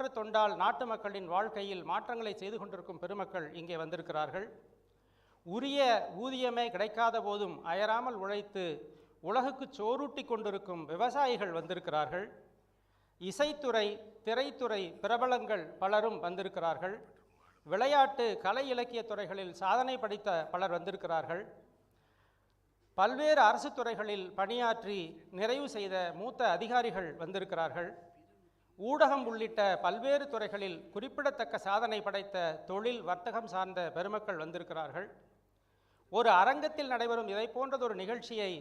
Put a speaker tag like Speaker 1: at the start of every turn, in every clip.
Speaker 1: தன்னாற்ற தொண்டால் நாட்டு மக்களின் வாழ்க்கையில் மாற்றங்களை செய்து கொண்டிருக்கும் பெருமக்கள் இங்கே வந்திருக்கிறார்கள். உரிய ஊதியமே கிடைக்காத போதும் அயராமல் உழைத்து உலகுக்கு சோறூட்டி கொண்டிருக்கும் விவசாயிகள் வந்திருக்கிறார்கள். இசைத்துறை, திரைத்துறை பிரபலங்கள் பலரும் வந்திருக்கிறார்கள். விளையாட்டு, கலை இலக்கிய துறைகளில் சாதனை படைத்த பலர் வந்திருக்கிறார்கள். பல்வேறு அரசு துறைகளில் பணியாற்றி நிறைவு செய்த மூத்த அதிகாரிகள் வந்திருக்கிறார்கள். ஊடகம் உள்ளிட்ட பல்வேறு துறைகளில் குறிப்பிடத்தக்க சாதனை படைத்த தொழில், வர்த்தகம் சார்ந்த பெருமக்கள் வந்திருக்கிறார்கள். ஒரு அரங்கத்தில் நடைபெறும் இதை போன்றதொரு நிகழ்ச்சியை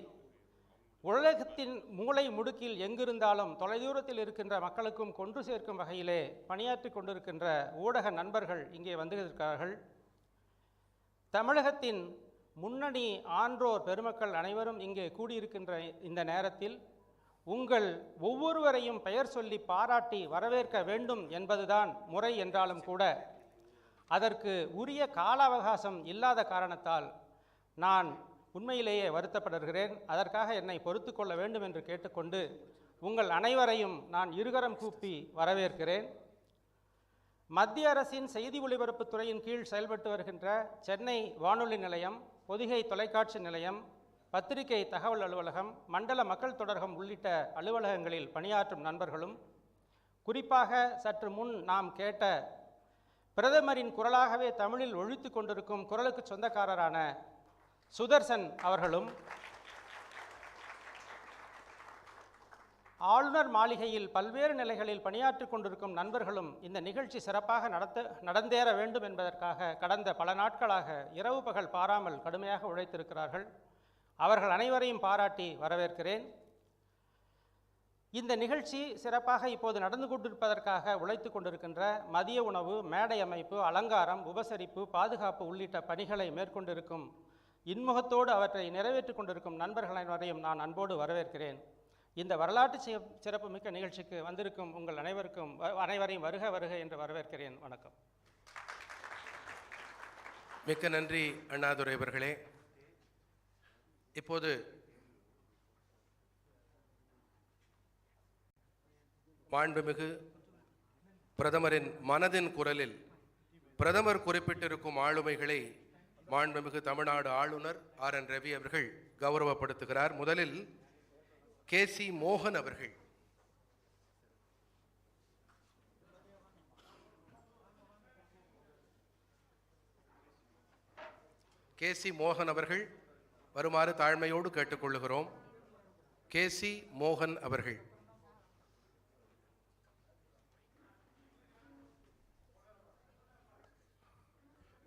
Speaker 1: உலகத்தின் மூலை முடுக்கில் எங்கிருந்தாலும் தொலைதூரத்தில் இருக்கின்ற மக்களுக்கும் கொண்டு சேர்க்கும் வகையிலே பணியாற்றி கொண்டிருக்கின்ற ஊடக நண்பர்கள் இங்கே வந்திருக்கிறார்கள். தமிழகத்தின் முன்னணி ஆன்றோர் பெருமக்கள் அனைவரும் இங்கே கூடியிருக்கின்ற இந்த நேரத்தில் உங்கள் ஒவ்வொருவரையும் பெயர் சொல்லி பாராட்டி வரவேற்க வேண்டும் என்பதுதான் முறை என்றாலும் கூட அதற்கு உரிய கால அவகாசம் இல்லாத காரணத்தால் நான் உண்மையிலேயே வருத்தப்படுகிறேன். அதற்காக என்னை பொறுத்து கொள்ள வேண்டும் என்று கேட்டுக்கொண்டு உங்கள் அனைவரையும் நான் இருகரம் கூப்பி வரவேற்கிறேன். மத்திய அரசின் செய்தி ஒலிபரப்புத் துறையின் கீழ் செயல்பட்டு வருகின்ற சென்னை வானொலி நிலையம், பொதிகை தொலைக்காட்சி நிலையம், பத்திரிகை தகவல் அலுவலகம், மண்டல மக்கள் தொடர்பகம் உள்ளிட்ட அலுவலகங்களில் பணியாற்றும் நண்பர்களும், குறிப்பாக சற்று முன் நாம் கேட்ட பிரதமரின் குரலாகவே தமிழில் ஒழித்து கொண்டிருக்கும் குரலுக்கு சொந்தக்காரரான சுதர்சன் அவர்களும், ஆளுநர் மாளிகையில் பல்வேறு நிலைகளில் பணியாற்றி கொண்டிருக்கும் நண்பர்களும் இந்த நிகழ்ச்சி சிறப்பாக நடந்தேற வேண்டும் என்பதற்காக கடந்த பல நாட்களாக இரவு பகல் பாராமல் கடுமையாக உழைத்திருக்கிறார்கள். அவர்கள் அனைவரையும் பாராட்டி வரவேற்கிறேன். இந்த நிகழ்ச்சி சிறப்பாக இப்போது நடந்து கொண்டிருப்பதற்காக உழைத்து கொண்டிருக்கின்ற மதிய உணவு, மேடை அமைப்பு, அலங்காரம், உபசரிப்பு, பாதுகாப்பு உள்ளிட்ட பணிகளை மேற்கொண்டிருக்கும் இன்முகத்தோடு அவற்றை நிறைவேற்றி கொண்டிருக்கும் நண்பர்கள் அனைவரையும் நான் அன்போடு வரவேற்கிறேன். இந்த வரலாற்று சிறப்பு மிக்க நிகழ்ச்சிக்கு வந்திருக்கும் உங்கள் அனைவரையும் வருக வருக என்று வரவேற்கிறேன். வணக்கம்.
Speaker 2: மிக்க நன்றி அண்ணாதுரை அவர்களே. இப்போது மாண்புமிகு பிரதமரின் மனதின் குரலில் பிரதமர் குறிப்பிட்டிருக்கும் ஆளுமைகளை மாண்புமிகு தமிழ்நாடு ஆளுநர் RN ரவி அவர்கள் கௌரவப்படுத்துகிறார். முதலில் KC மோகன் அவர்கள். KC மோகன் அவர்கள் வருமாறு தாழ்மையோடு கேட்டுக்கொள்ளுகிறோம். KC மோகன் அவர்கள்.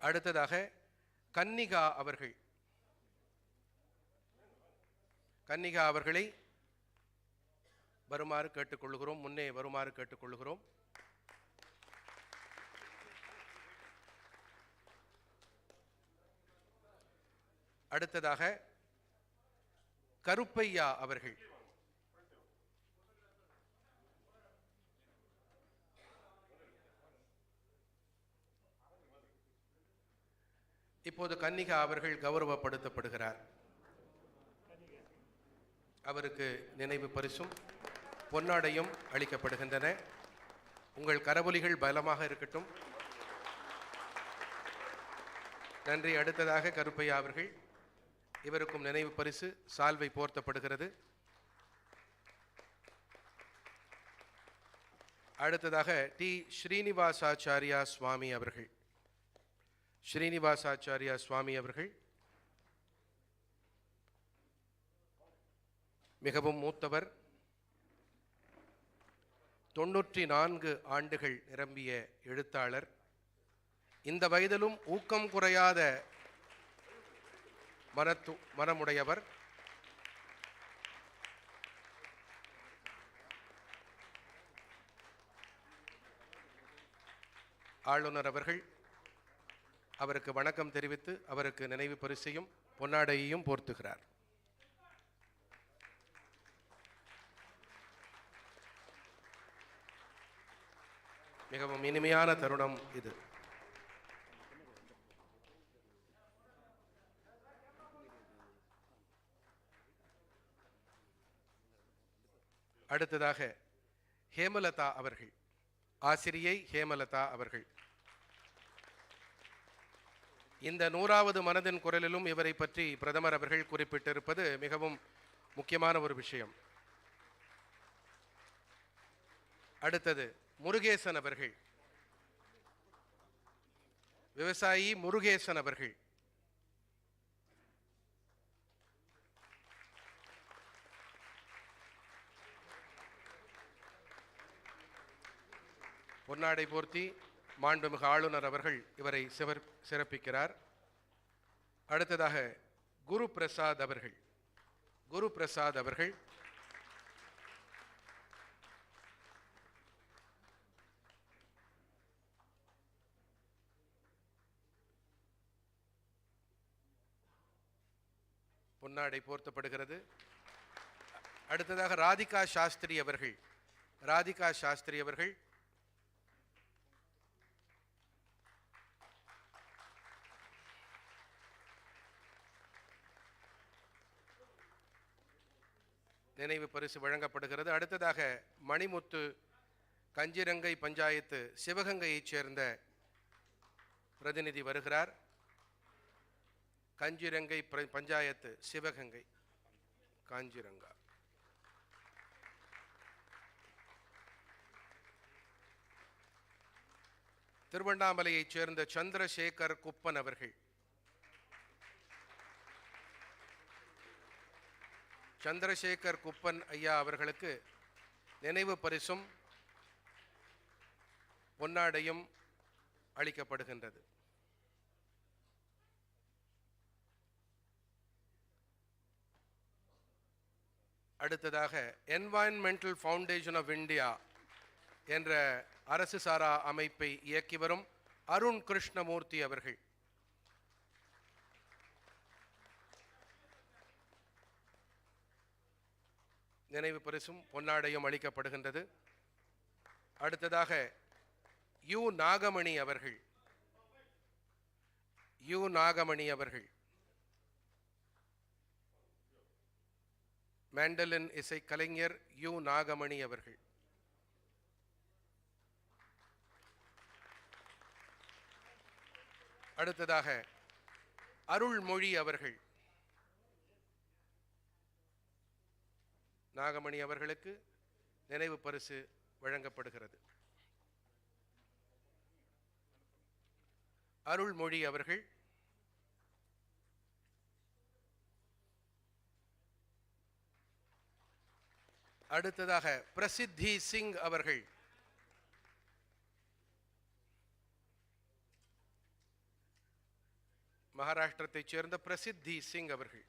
Speaker 2: அடுத்ததாக கன்னிகா அவர்கள். கன்னிகா அவர்களை வருமாறு கேட்டுக்கொள்ளுகிறோம், முன்னே வருமாறு கேட்டுக்கொள்ளுகிறோம். அடுத்ததாக கருப்பையா அவர்கள். இப்போது கன்னிகா அவர்கள் கௌரவப்படுத்தப்படுகிறார். அவருக்கு நினைவு பரிசும் பொன்னாடையும் அளிக்கப்படுகின்றன. உங்கள் கரவொலிகள் பலமாக இருக்கட்டும். நன்றி. அடுத்ததாக கருப்பையா அவர்கள். இவருக்கும் நினைவு பரிசு சால்வை போர்த்தப்படுகிறது. அடுத்ததாக டி ஸ்ரீனிவாசாச்சாரியா சுவாமி அவர்கள். ஸ்ரீனிவாசாச்சாரியா சுவாமி அவர்கள் மிகவும் மூத்தவர். 94 ஆண்டுகள் நிரம்பிய எழுத்தாளர். இந்த வயதிலும் ஊக்கம் குறையாத மனமுடையவர். ஆளுநர் அவர்கள் அவருக்கு வணக்கம் தெரிவித்து அவருக்கு நினைவு பரிசையும் பொன்னாடையையும் போர்த்துகிறார். மிகவும் இனிமையான தருணம் இது. அடுத்ததாக ஹேமலதா அவர்கள். ஆசிரியை ஹேமலதா அவர்கள். இந்த 100வது மனதின் குரலிலும் இவரை பற்றி பிரதமர் அவர்கள் குறிப்பிட்டிருப்பது மிகவும் முக்கியமான ஒரு விஷயம். அடுத்தது முருகேசன் அவர்கள், விவசாயி முருகேசன் அவர்கள். பொன்னாடை போர்த்தி மாண்புமிகு ஆளுநர் அவர்கள் இவரை சிறப்பிக்கிறார். அடுத்ததாக குரு பிரசாத் அவர்கள். குரு பிரசாத் அவர்கள் பொன்னாடை போர்த்தப்படுகிறது. அடுத்ததாக ராதிகா சாஸ்திரி அவர்கள். ராதிகா சாஸ்திரி அவர்கள் நினைவு பரிசு வழங்கப்படுகிறது. அடுத்ததாக மணிமுத்து, கஞ்சிரங்கை பஞ்சாயத்து சிவகங்கையைச் சேர்ந்த பிரதிநிதி வருகிறார். கஞ்சிரங்கை பஞ்சாயத்து சிவகங்கை, காஞ்சிரங்கா. திருவண்ணாமலையைச் சேர்ந்த சந்திரசேகர் குப்பன் அவர்கள். சந்திரசேகர் குப்பன் ஐயா அவர்களுக்கு நினைவு பரிசும் பொன்னாடையும் அளிக்கப்படுகின்றது. அடுத்ததாக என்வாயன்மெண்டல் ஃபவுண்டேஷன் ஆஃப் இந்தியா என்ற அரசு சாரா அமைப்பை இயக்கி வரும் அருண் கிருஷ்ணமூர்த்தி அவர்கள். நினைவு பரிசும் பொன்னாடையும் அளிக்கப்படுகின்றது. அடுத்ததாக யு நாகமணி அவர்கள். யு நாகமணி அவர்கள் மேண்டலின் இசை கலைஞர் யு நாகமணி அவர்கள். அடுத்ததாக அருள்மொழி அவர்கள். நாகமணி அவர்களுக்கு நினைவு பரிசு வழங்கப்படுகிறது. அருள்மொழி அவர்கள் அடுத்ததாக பிரசித்தி சிங் அவர்கள். மகாராஷ்டிரத்தைச் சேர்ந்த பிரசித்தி சிங் அவர்கள்.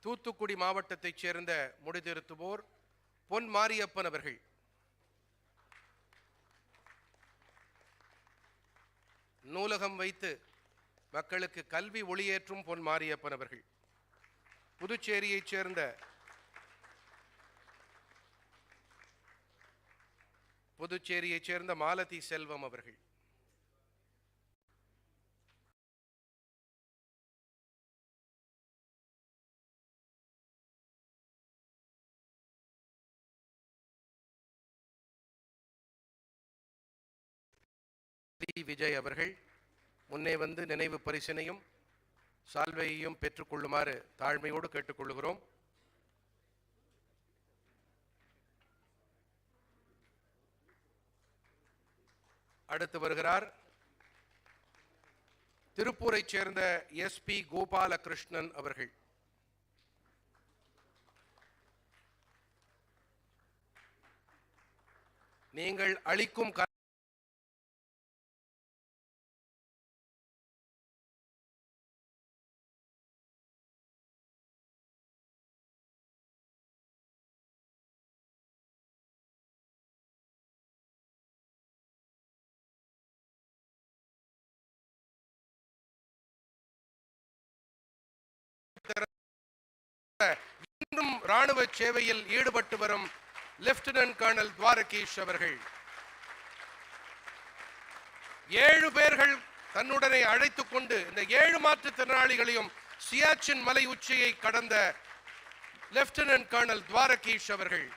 Speaker 2: தூத்துக்குடி மாவட்டத்தைச் சேர்ந்த முடிதிருத்துவோர் பொன் மாரியப்பன் அவர்கள். நூலகம் வைத்து மக்களுக்கு கல்வி ஒளியேற்றும் பொன் மாரியப்பன் அவர்கள். புதுச்சேரியைச் சேர்ந்த மாலதி செல்வம் அவர்கள். விஜய் அவர்கள் முன்னே வந்து நினைவு பரிசினையும் சால்வையையும் பெற்றுக்கொள்ளுமாறு தாழ்மையோடு கேட்டுக்கொள்கிறோம். அடுத்து வருகிறார் திருப்பூரைச் சேர்ந்த SP கோபாலகிருஷ்ணன் அவர்கள். நீங்கள் அளிக்கும் இன்னும் ராணுவ சேவையில் ஈடுபட்டு வரும் லெப்டினன்ட் கர்னல் துவாரகீஷ் அவர்கள். 7 பேர்கள் தன்னுடனே அழைத்துக் கொண்டு இந்த 7 மாற்றுத்திறனாளிகளையும் சியாச்சின் மலை உச்சியை கடந்த லெப்டினன்ட் கர்னல் துவாரகீஷ் அவர்கள்,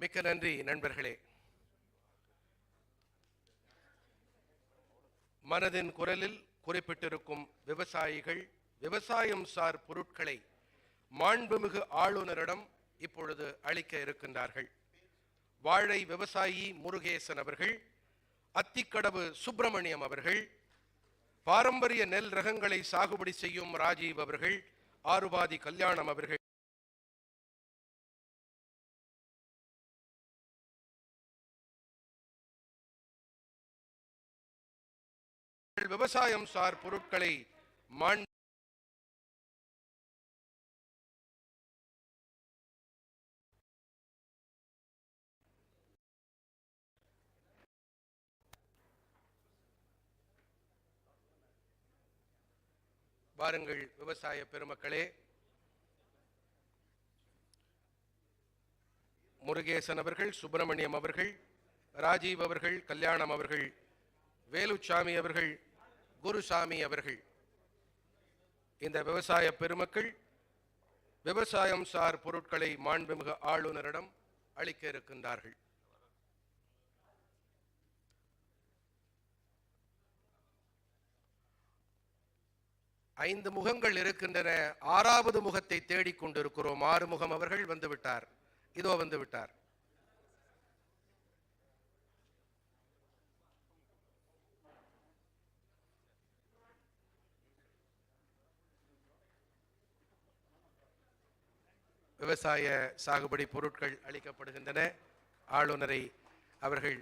Speaker 2: மிக்க நன்றி நண்பர்களே. மனதின் குரலில் குறிப்பிட்டிருக்கும் விவசாயிகள் விவசாயம் சார் பொருட்களை மாண்புமிகு ஆளுநரிடம் இப்பொழுது அளிக்க இருக்கின்றார்கள். வாழை விவசாயி முருகேசன் அவர்கள், அத்திக்கடவு சுப்பிரமணியம் அவர்கள், பாரம்பரிய நெல் ரகங்களை சாகுபடி செய்யும் ராஜீவ் அவர்கள், ஆறுபாதி கல்யாணம் அவர்கள், விவசாயம் சார் பொருட்களை வாருங்கள் விவசாய பெருமக்களே. முருகேசன் அவர்கள், சுப்பிரமணியம் அவர்கள், ராஜீவ் அவர்கள், கல்யாணம் அவர்கள், வேலுச்சாமி அவர்கள், குருசாமி அவர்கள், இந்த விவசாய பெருமக்கள் விவசாயம் சார் பொருட்களை மாண்புமிகு ஆளுநரிடம் அளிக்க இருக்கின்றார்கள். ஐந்து முகங்கள் இருக்கின்றன, ஆறாவது முகத்தை தேடிக் கொண்டிருக்கிறோம். ஆறுமுகம் அவர்கள் வந்துவிட்டார், இதோ வந்துவிட்டார். விவசாய சாகுபடி பொருட்கள் அளிக்கப்படுகின்றன. ஆளுநரை அவர்கள்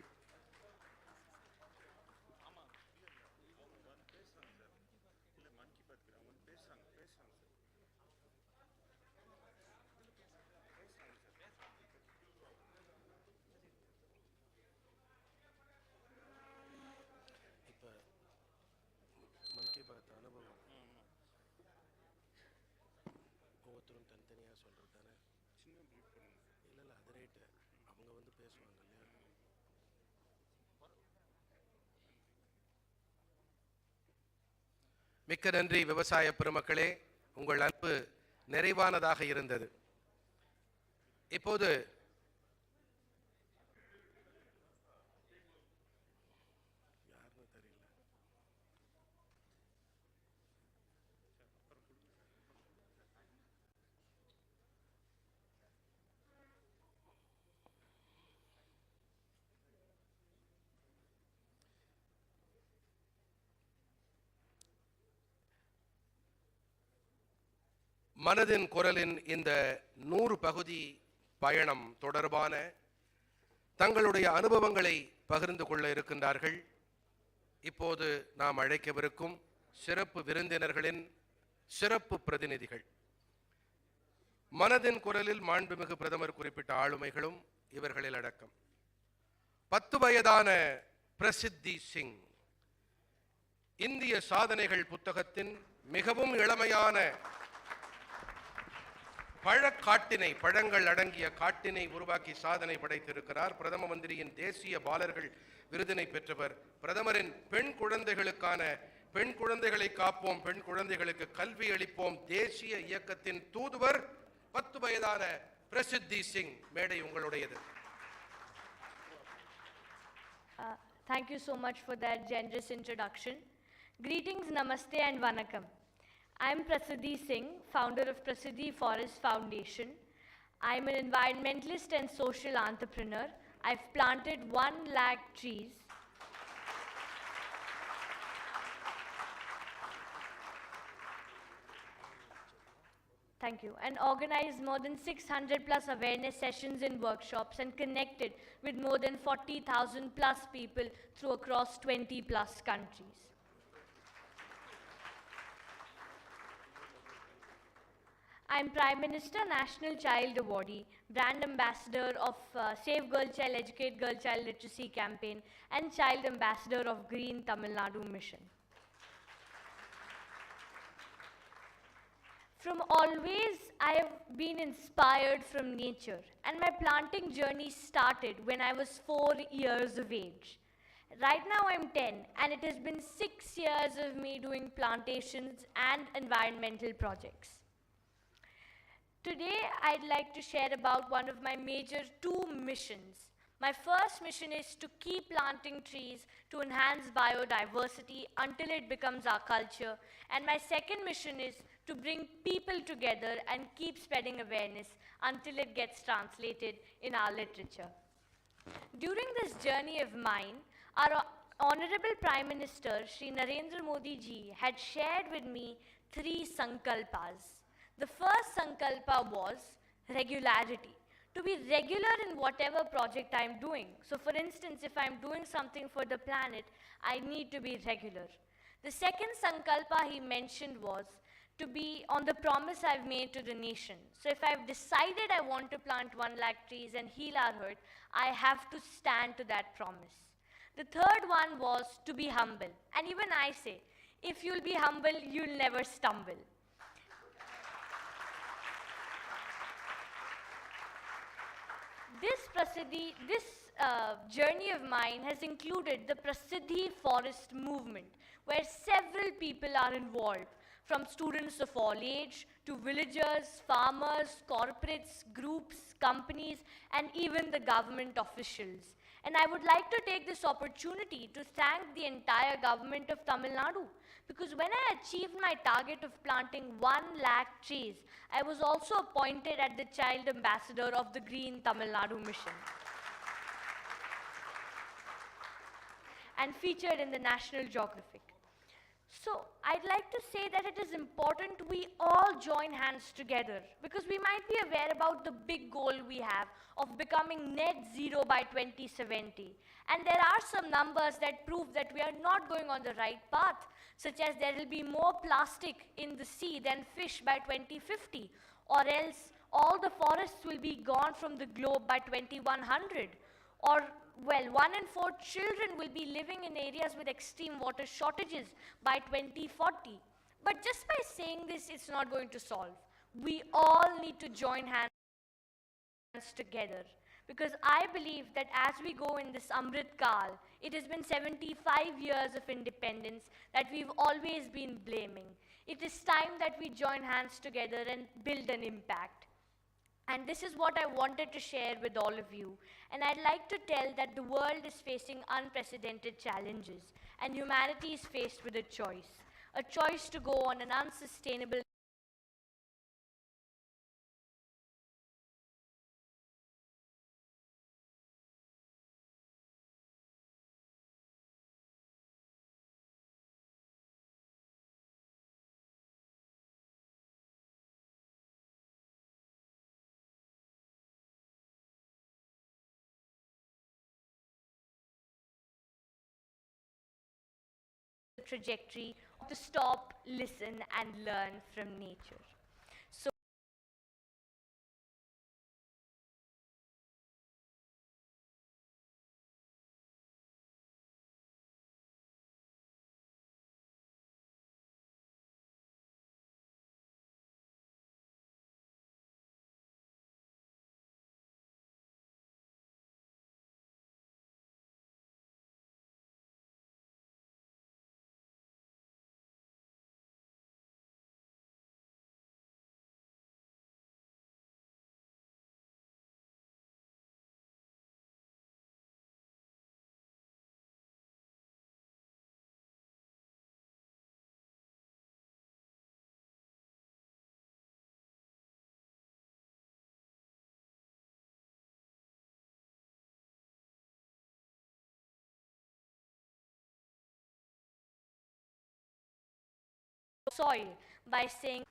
Speaker 2: மிக்க நன்றி விவசாய பெருமக்களே, உங்கள் அன்பு நிறைவானதாக இருந்தது. இப்போது மனதின் குரலின் இந்த 100 பகுதி பயணம் தொடர்பான தங்களுடைய அனுபவங்களை பகிர்ந்து கொள்ள இருக்கின்றார்கள். இப்போது நாம் அழைக்கவிருக்கும் சிறப்பு விருந்தினர்களின் சிறப்பு பிரதிநிதிகள். மனதின் குரலில் மாண்புமிகு பிரதமர் குறிப்பிட்ட ஆளுமைகளும் இவர்களில் அடக்கம். 10 வயதான பிரசித்தி சிங் இந்திய சாதனைகள் புத்தகத்தின் மிகவும் இளமையான பழங்கள் அடங்கிய காட்டினை உருவாக்கி சாதனை படைத்திருக்கிறார். பிரதம மந்திரியின் தேசிய பாலர்கள் விருதினை பெற்றவர். பிரதமரின் பெண் குழந்தைகளுக்கான பெண் குழந்தைகளை காப்போம், பெண் குழந்தைகளுக்கு கல்வி அளிப்போம் தேசிய இயக்கத்தின் தூதுவர் 10 வயதான பிரசித்தி சிங். மேடை உங்களுடையது.
Speaker 3: Thank you so much for that generous introduction. Greetings, namaste and vanakkam. I am Prasiddhi Singh, founder of Prasiddhi Forest Foundation. I am an environmentalist and social entrepreneur. I've planted 1 lakh trees. Thank you. And organized more than 600 plus awareness sessions and workshops and connected with more than 40,000 plus people through across 20 plus countries. I'm Prime Minister, National Child Awardee, Brand Ambassador of Save Girl Child, Educate Girl Child Literacy Campaign, and Child Ambassador of Green Tamil Nadu Mission. From always, I have been inspired from nature, and my planting journey started when I was 4 years of age. Right now I'm 10, and it has been 6 years of me doing plantations and environmental projects. Today, I'd like to share about one of my major 2 missions. My first mission is to keep planting trees to enhance biodiversity until it becomes our culture. And my second mission is to bring people together and keep spreading awareness until it gets translated in our literature. During this journey of mine, our Honorable Prime Minister, Shri Narendra Modi ji, had shared with me 3 sankalpas. The first sankalpa was regularity. To be regular in whatever project I'm doing. So for instance, if I'm doing something for the planet, I need to be regular. The second sankalpa he mentioned was to be on the promise I've made to the nation. So if I've decided I want to plant 1 lakh trees and heal our earth, I have to stand to that promise. The third one was to be humble. And even I say, if you'll be humble, you'll never stumble. This journey of mine has included the Prasiddhi Forest movement, where several people are involved, from students of all age to villagers, farmers, corporates, groups, companies, and even the government officials. And I would like to take this opportunity to thank the entire government of Tamil Nadu, because when I achieved my target of planting 1 lakh trees, I was also appointed as the Child Ambassador of the Green Tamil Nadu Mission and featured in the National Geographic. So I'd like to say that it is important we all join hands together, because we might be aware about the big goal we have of becoming net zero by 2070. And there are some numbers that prove that we are not going on the right path, such as there will be more plastic in the sea than fish by 2050, or else all the forests will be gone from the globe by 2100, or well, 1 in 4 children will be living in areas with extreme water shortages by 2040. But just by saying this, it's not going to solve. We all need to join hands together, because I believe that as we go in this Amrit Kal, it has been 75 years of independence that we've always been blaming. It is time that we join hands together and build an impact. And this is what I wanted to share with all of you. And I'd like to tell that the world is facing unprecedented challenges, and humanity is faced with a choice to go on an unsustainable trajectory to stop, listen, and learn from nature. So soil by saying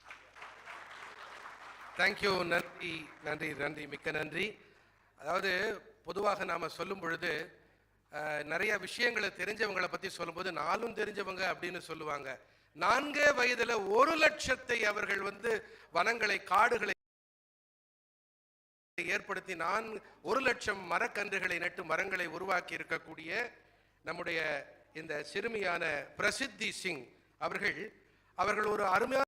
Speaker 2: thank you. நன்றி நன்றி நன்றி மிக்க நன்றி. அதாவது பொதுவாக நாம் சொல்லும் பொழுது நிறைய விஷயங்களை தெரிஞ்சவங்களை பற்றி சொல்லும்போது நாலும் தெரிஞ்சவங்க அப்படின்னு சொல்லுவாங்க. 4 வயதுல 1 லட்சத்தை அவர்கள் வனங்களை காடுகளை ஏற்படுத்தி 1 லட்சம் மரக்கன்றுகளை நட்டு மரங்களை உருவாக்கி இருக்கக்கூடிய நம்முடைய இந்த சிறுமியான பிரசித்தி சிங் அவர்கள் ஒரு அருமையான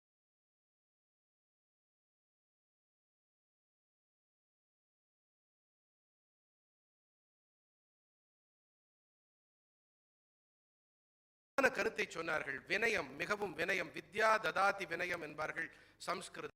Speaker 2: கருத்தை சொன்னார்கள். வினயம், மிகவும் வினயம், வித்யா ததாதி வினயம் என்பார்கள் சம்ஸ்கிருத.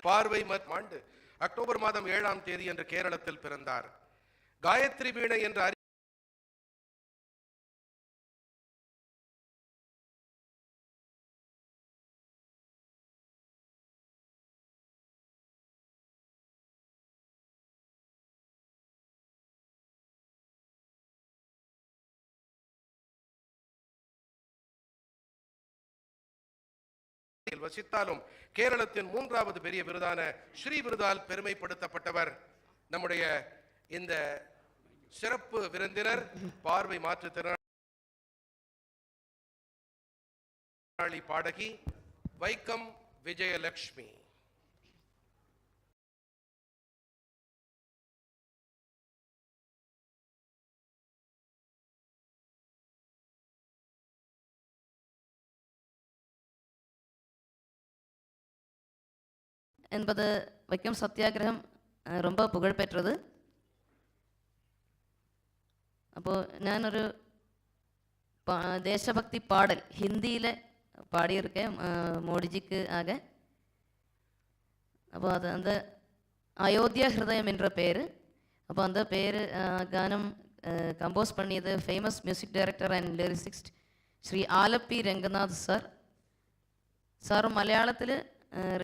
Speaker 2: பார்வை ஆண்டு அக்டோபர் மாதம் 7ஆம் தேதி என்று கேரளத்தில் பிறந்தார். காயத்ரி வீணை என்ற வசித்தாலும் கேரளத்தின் 3வது பெரிய விருதான ஸ்ரீ விருதால் பெருமைப்படுத்தப்பட்டவர் நம்முடைய இந்த சிறப்பு விருந்தினர் பார்வை மாற்றுத்திறனாளி பாடகி வைக்கம் விஜயலட்சுமி.
Speaker 4: என்பது வைக்கம் சத்தியாகிரகம் ரொம்ப புகழ்பெற்றது. அப்போது ഞാനൊരു தேசபக்தி பாடல் ஹிந்தியில் பாடியிருக்கேன் மோடிஜிக்கு ஆக. அப்போ அது அந்த அயோத்தியா ஹிருதயம் என்ற பேர். அப்போ அந்த பேர் கானம் கம்போஸ் பண்ணியது famous music director and lyricist Shri Alleppey Ranganath sir மலையாளத்தில்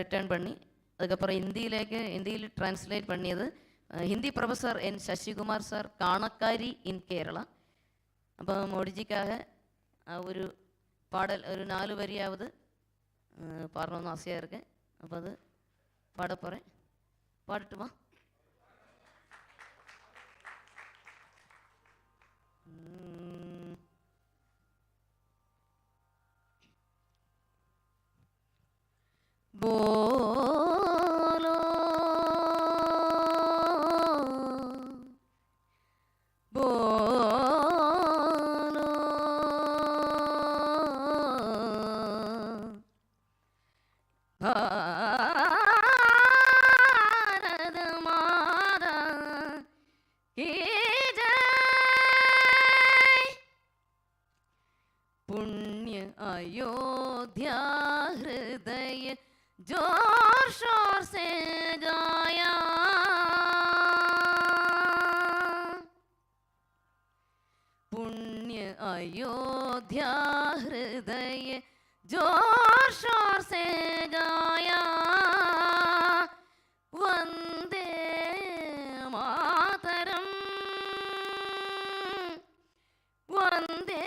Speaker 4: ரிட்டர்ன் பண்ணி அதுக்கப்புறம் ஹிந்தியில் டிரான்ஸ்லேட் பண்ணியது Hindi professor N Sasikumar sir காணக்காரி இன் கேரளா. അപ്പോൾ മോഡിജിക്കാக ஒரு பாடல் ஒரு 4 வரியாவது பாடணும்னு ஆசையாக இருக்கேன். அப்போ அது பாட போகிறேன். பாடட்டுமா? पुण्य अयोध्या हृदय जोर शोर से गाया, पुण्य अयोध्या हृदय जोर शोर से गाया, वंदे मातरम वंदे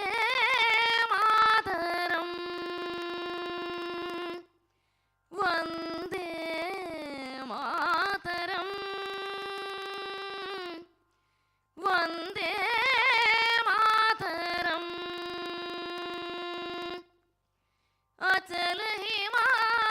Speaker 4: अचल हिमालय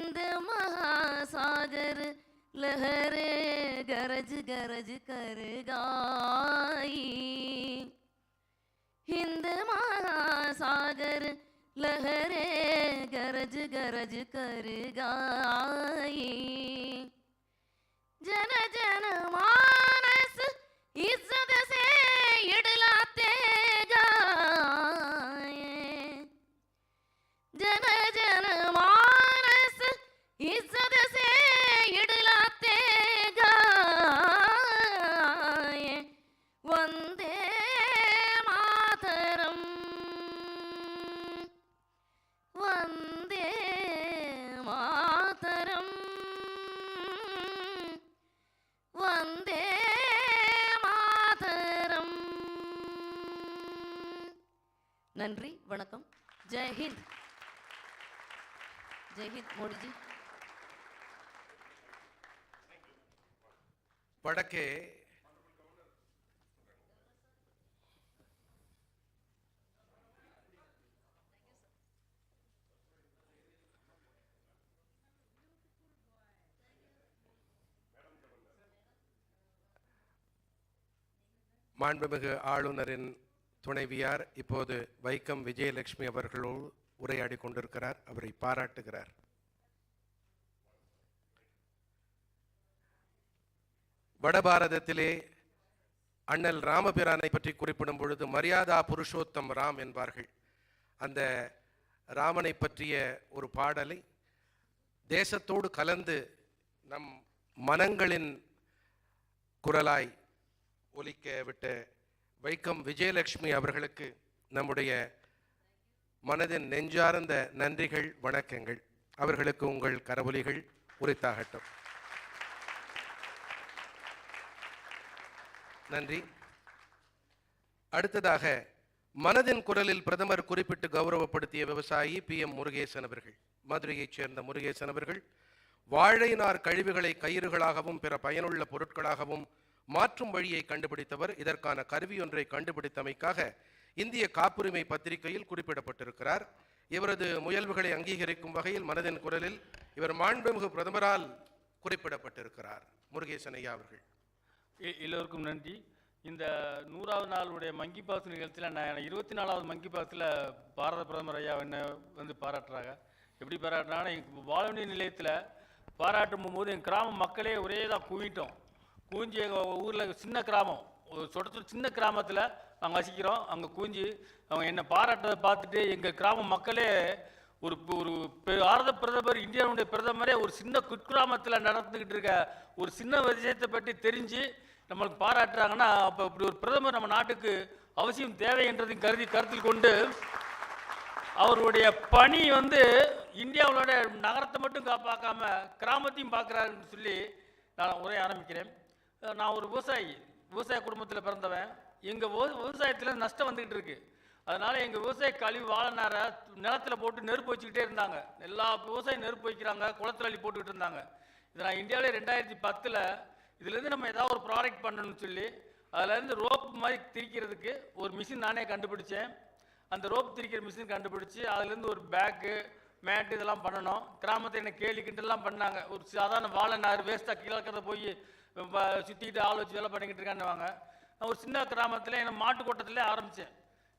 Speaker 4: हिंद महासागर लहरे गरज गरज कर गाई, हिंद महासागर लहरे गरज गरज कर गाई, जन जन मानस इज्जत से इडलाते गाए, जन जन मानस इज्जत से इडलाते गाए, वंदे मातरम वंदे मातरम वंदे मातरम. நன்றி, வணக்கம். ஜெய் ஹிந்த். ஜெய் ஹிந்த் மோடிஜி.
Speaker 2: வடக்கே மாண்புமிகு ஆளுநரின் துணைவியார் இப்போது வைக்கம் விஜயலட்சுமி அவர்களோடு உரையாடி கொண்டிருக்கிறார். அவரை பாராட்டுகிறார். வடபாரதத்திலே அண்ணல் ராமபிரானை பற்றி குறிப்பிடும் பொழுது மரியாதா புருஷோத்தம் ராம் என்பார்கள். அந்த ராமனை பற்றிய ஒரு பாடலை தேசத்தோடு கலந்து நம் மனங்களின் குரலாய் ஒலிக்க விட்ட வைக்கம் விஜயலட்சுமி அவர்களுக்கு நம்முடைய மனதின் நெஞ்சார்ந்த நன்றிகள், வணக்கங்கள். அவர்களுக்கு உங்கள் கரவொலிகள் உரித்தாகட்டும். நன்றி. அடுத்ததாக மனதின் குரலில் பிரதமர் குறிப்பிட்டு கௌரவப்படுத்திய விவசாயி PM முருகேசன் அவர்கள். மதுரையைச் சேர்ந்த முருகேசன் அவர்கள் வாழை நார் கழிவுகளை கயிறுகளாகவும் பிற பயனுள்ள பொருட்களாகவும் மாற்றும் வழியை கண்டுபிடித்தவர். இதற்கான கருவி ஒன்றை கண்டுபிடித்தமைக்காக இந்திய காப்புரிமை பத்திரிகையில் குறிப்பிடப்பட்டிருக்கிறார். இவரது முயல்வுகளை அங்கீகரிக்கும் வகையில் மனதின் குரலில் இவர் மாண்புமிகு பிரதமரால் குறிப்பிடப்பட்டிருக்கிறார். முருகேசன் ஐயா அவர்கள்.
Speaker 5: எல்லோருக்கும் நன்றி. இந்த 100வது நாளுடைய மங்கி பாஸ் நிகழ்ச்சியில் நான் 24வது மங்கி பாஸில் பாரத பிரதமர் ஐயா என்ன வந்து பாராட்டுறாங்க. எப்படி பாராட்டுறாங்கன்னா, எங்கள் வானொலி நிலையத்தில் பாராட்டும் போது எங்கள் கிராம மக்களே ஒரே தான் குவிட்டோம். குவிஞ்சி எங்கள் ஊரில் சின்ன கிராமம், ஒரு சொடத்தூர் சின்ன கிராமத்தில் நாங்கள் வசிக்கிறோம். அங்கே குவிஞ்சி அவங்க என்னை பாராட்டுறதை பார்த்துட்டு எங்கள் கிராம மக்களே ஒரு பாரத பிரதமர், இந்தியாவுடைய பிரதமரே ஒரு சின்ன குக்கிராமத்தில் நடந்துக்கிட்டு இருக்க ஒரு சின்ன விஷயத்தை பற்றி தெரிஞ்சு நம்மளுக்கு பாராட்டுறாங்கன்னா, அப்போ இப்படி ஒரு பிரதமர் நம்ம நாட்டுக்கு அவசியம் தேவை என்றதையும் கருத்தில் கொண்டு அவருடைய பணி வந்து இந்தியாவோட நகரத்தை மட்டும் பார்க்காம கிராமத்தையும் பார்க்குறாருன்னு சொல்லி நான் உரைய ஆரம்பிக்கிறேன். நான் ஒரு விவசாய குடும்பத்தில் பிறந்தவன். எங்கள் விவசாயத்தில் நஷ்டம் வந்துக்கிட்டு இருக்கு. அதனால் எங்கள் விவசாய கழிவு வாழை நிலத்தில் போட்டு நெருப்பு வச்சுக்கிட்டே இருந்தாங்க. எல்லா விவசாயம் நெருப்பு வைக்கிறாங்க, குளத்துல அள்ளி போட்டுக்கிட்டு இருந்தாங்க. இதை நான் இந்தியாவிலே 2010 இதுலேருந்து நம்ம ஏதாவது ஒரு ப்ராடக்ட் பண்ணணும்னு சொல்லி அதுலேருந்து ரோப் மாதிரி திரிக்கிறதுக்கு ஒரு மிஷின் நானே கண்டுபிடிச்சேன். அந்த ரோப் திரிக்கிற மிஷின் கண்டுபிடிச்சி அதுலேருந்து ஒரு பேக்கு, மேட்டு இதெல்லாம் பண்ணணும். கிராமத்தை என்ன கேலி கிண்டெல்லாம் பண்ணாங்க. ஒரு சாதாரண வாழை நார் வேஸ்ட்டாக கீழே போய் சுற்றிக்கிட்டு ஆள் வச்சு வேலை பண்ணிக்கிட்டு இருக்கான்னுவாங்க. நான் ஒரு சின்ன கிராமத்தில் என்ன மாட்டு கூட்டத்திலே ஆரம்பித்தேன்.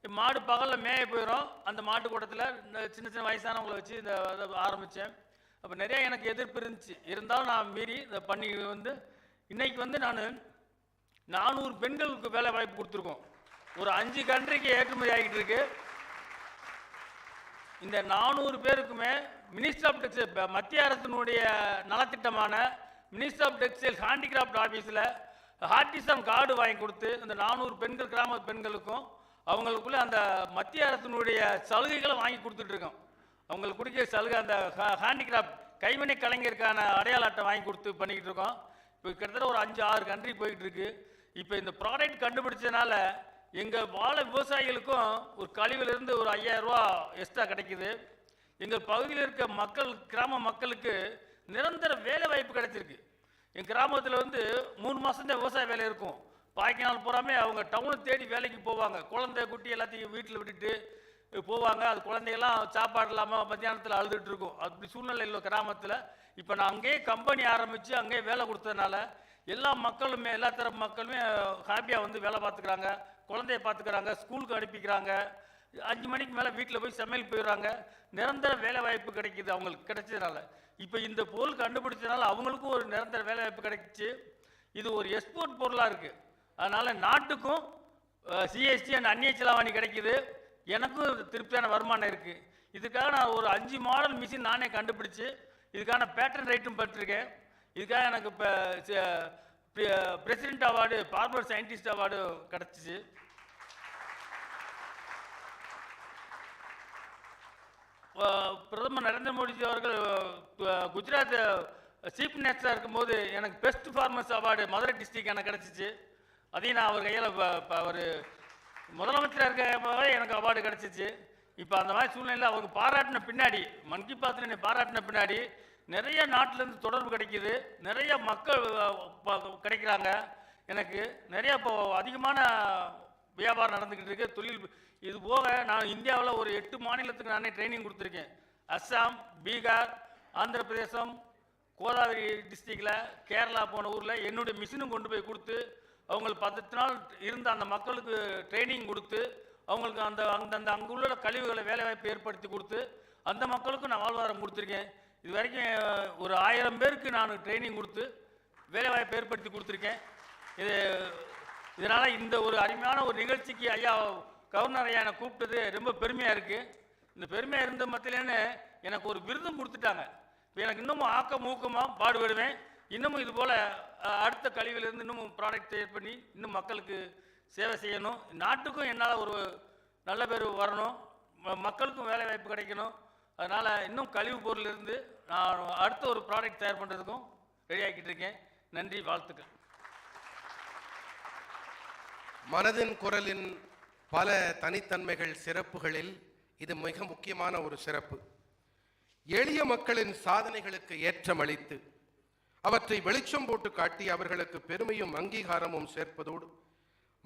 Speaker 5: மாடு பகலில் மேய போயிடும். அந்த மாட்டு கூட்டத்தில் சின்ன சின்ன வயசானவங்களை வச்சு இதை ஆரம்பித்தேன். அப்போ நிறைய எனக்கு எதிர்ப்பு இருந்துச்சு. இருந்தாலும் நான் மீறி இதை பண்ணி வந்து இன்னைக்கு வந்து நான் 400 பெண்களுக்கு வேலை வாய்ப்பு கொடுத்துருக்கோம். ஒரு 5 கண்ட்ரிக்கு ஏற்றுமதி ஆகிட்டு இருக்கு. இந்த 400 பேருக்குமே மினிஸ்டர் ஆஃப் டெக்ஸ்டைல், மத்திய அரசினுடைய நலத்திட்டமான மினிஸ்டர் ஆஃப் டெக்ஸ்டைல் ஹேண்டிகிராஃப்ட் ஆஃபீஸில் ஆர்டிசன் கார்டு வாங்கி கொடுத்து இந்த 400 பெண்கள், கிராம பெண்களுக்கும் அவங்களுக்குள்ள அந்த மத்திய அரசினுடைய சலுகைகளை வாங்கி கொடுத்துட்ருக்கோம். அவங்களுக்கு கொடுக்கிற சலுகை அந்த ஹேண்டிகிராஃப்ட் கைவினை கலைஞருக்கான அடையாள அட்டை வாங்கி கொடுத்து பண்ணிக்கிட்டு இருக்கோம். இப்போ கிட்டத்தட்ட ஒரு 5-6 கண்ட்ரி போய்கிட்டு இருக்கு. இப்போ இந்த ப்ராடக்ட் கண்டுபிடிச்சதுனால எங்கள் வாழை விவசாயிகளுக்கும் ஒரு கழிவிலிருந்து ஒரு 5000 ரூபா எக்ஸ்ட்ரா கிடைக்குது. எங்கள் பகுதியில் இருக்க மக்கள், கிராம மக்களுக்கு நிரந்தர வேலை வாய்ப்பு கிடைச்சிருக்கு. எங்கள் கிராமத்தில் வந்து 3 மாதம்தான் விவசாய வேலை இருக்கும். பாய்க்கு நாள் பூராமே அவங்க டவுனை தேடி வேலைக்கு போவாங்க. குழந்தை குட்டி எல்லாத்தையும் வீட்டில் விட்டுட்டு போவாங்க. அது குழந்தைகள்லாம் சாப்பாடு இல்லாமல் மத்தியானத்தில் அழுதுட்டு இருக்கும். அப்படி சூழ்நிலை இல்லை கிராமத்தில். இப்போ நான் அங்கேயே கம்பெனி ஆரம்பித்து அங்கேயே வேலை கொடுத்ததுனால எல்லா மக்களுமே, எல்லா தரப்பு மக்களுமே ஹாப்பியாக வந்து வேலை பார்த்துக்கிறாங்க, குழந்தைய பார்த்துக்கிறாங்க, ஸ்கூலுக்கு அனுப்பிக்கிறாங்க. 5 மணிக்கு மேலே வீட்டில் போய் சமையல் போயிடுறாங்க. நிரந்தர வேலை வாய்ப்பு கிடைக்கிது அவங்களுக்கு கிடைச்சதுனால. இப்போ இந்த பொருள் கண்டுபிடிச்சதுனால அவங்களுக்கும் ஒரு நிரந்தர வேலை வாய்ப்பு கிடைச்சி இது ஒரு எக்ஸ்போர்ட் பொருளாக இருக்குது. அதனால் நாட்டுக்கும் சிஎஸ்டி அண்ட் அந்நிய செலாவணி கிடைக்கிது, எனக்கும் திருப்தியான வருமானம் இருக்குது. இதுக்காக நான் ஒரு 5 மாடல் மிஷின் நானே கண்டுபிடிச்சி இதுக்கான பேட்டன் ரைட்டும் பெற்றிருக்கேன். இதுக்காக எனக்கு இப்போ president award, former scientist award கிடச்சிச்சு. பிரதமர் நரேந்திர மோடிஜி அவர்கள் குஜராத் சீஃப் மினிஸ்டராக இருக்கும்போது எனக்கு best farmers award Madurai district எனக்கு கிடச்சிச்சு. அதையும் நான் அவர் கையில் அவர் முதலமைச்சராக இருக்க எனக்கு அவார்டு கிடச்சிச்சு. இப்போ அந்த மாதிரி சூழ்நிலையில் அவங்க பாராட்டின பின்னாடி, மன் கி பாத்தில் என்னை பாராட்டின பின்னாடி நிறைய நாட்டிலேருந்து தொடர்பு கிடைக்கிது, நிறைய மக்கள் கிடைக்கிறாங்க. எனக்கு நிறைய இப்போ அதிகமான வியாபாரம் நடந்துக்கிட்டு இருக்கு, தொழில். இது போக நான் இந்தியாவில் ஒரு 8 மாநிலத்துக்கு நானே ட்ரைனிங் கொடுத்துருக்கேன். அஸ்ஸாம், பீகார், ஆந்திர பிரதேசம், கோதாவரி டிஸ்ட்ரிக்டில், கேரளா போன ஊரில் என்னுடைய மிஷினும் கொண்டு போய் கொடுத்து அவங்களுக்கு 10 நாள் இருந்த அந்த மக்களுக்கு ட்ரைனிங் கொடுத்து அவங்களுக்கு அந்தந்த அங்கே உள்ள கழிவுகளை வேலைவாய்ப்பு ஏற்படுத்தி கொடுத்து அந்த மக்களுக்கும் நான் வாழ்வாதாரம் கொடுத்துருக்கேன். இது வரைக்கும் ஒரு 1000 பேருக்கு நான் ட்ரைனிங் கொடுத்து வேலைவாய்ப்பு ஏற்படுத்தி கொடுத்துருக்கேன். இதனால் இந்த ஒரு அருமையான ஒரு நிகழ்ச்சிக்கு ஐயா கவர்னர் ஐயா என்னை கூப்பிட்டது ரொம்ப பெருமையாக இருக்குது. இந்த பெருமையாக இருந்த மத்தியிலேன்னு எனக்கு ஒரு விருதும் கொடுத்துட்டாங்க. இப்போ எனக்கு இன்னமும் ஊக்கமாக பாடுபடுவேன். இன்னமும் இது போல் அடுத்த கழிவிலிருந்து இன்னமும் ப்ராடக்ட் தயார் பண்ணி இன்னும் மக்களுக்கு சேவை செய்யணும். நாட்டுக்கும் என்னால் ஒரு நல்ல பேர் வரணும், மக்களுக்கும் வேலை வாய்ப்பு கிடைக்கணும். அதனால் இன்னும் கழிவு பொருளிலிருந்து நான் அடுத்த ஒரு ப்ராடக்ட் தயார் பண்ணுறதுக்கும் ரெடி ஆகிட்டு இருக்கேன். நன்றி, வாழ்த்துக்கள்.
Speaker 2: மனதின் குரலின் பல தனித்தன்மைகள், சிறப்புகளில் இது மிக முக்கியமான ஒரு சிறப்பு. எளிய மக்களின் சாதனைகளுக்கு ஏற்றமளித்து அவற்றை வெளிச்சம் போட்டு காட்டி அவர்களுக்கு பெருமையும் அங்கீகாரமும் சேர்ப்பதோடு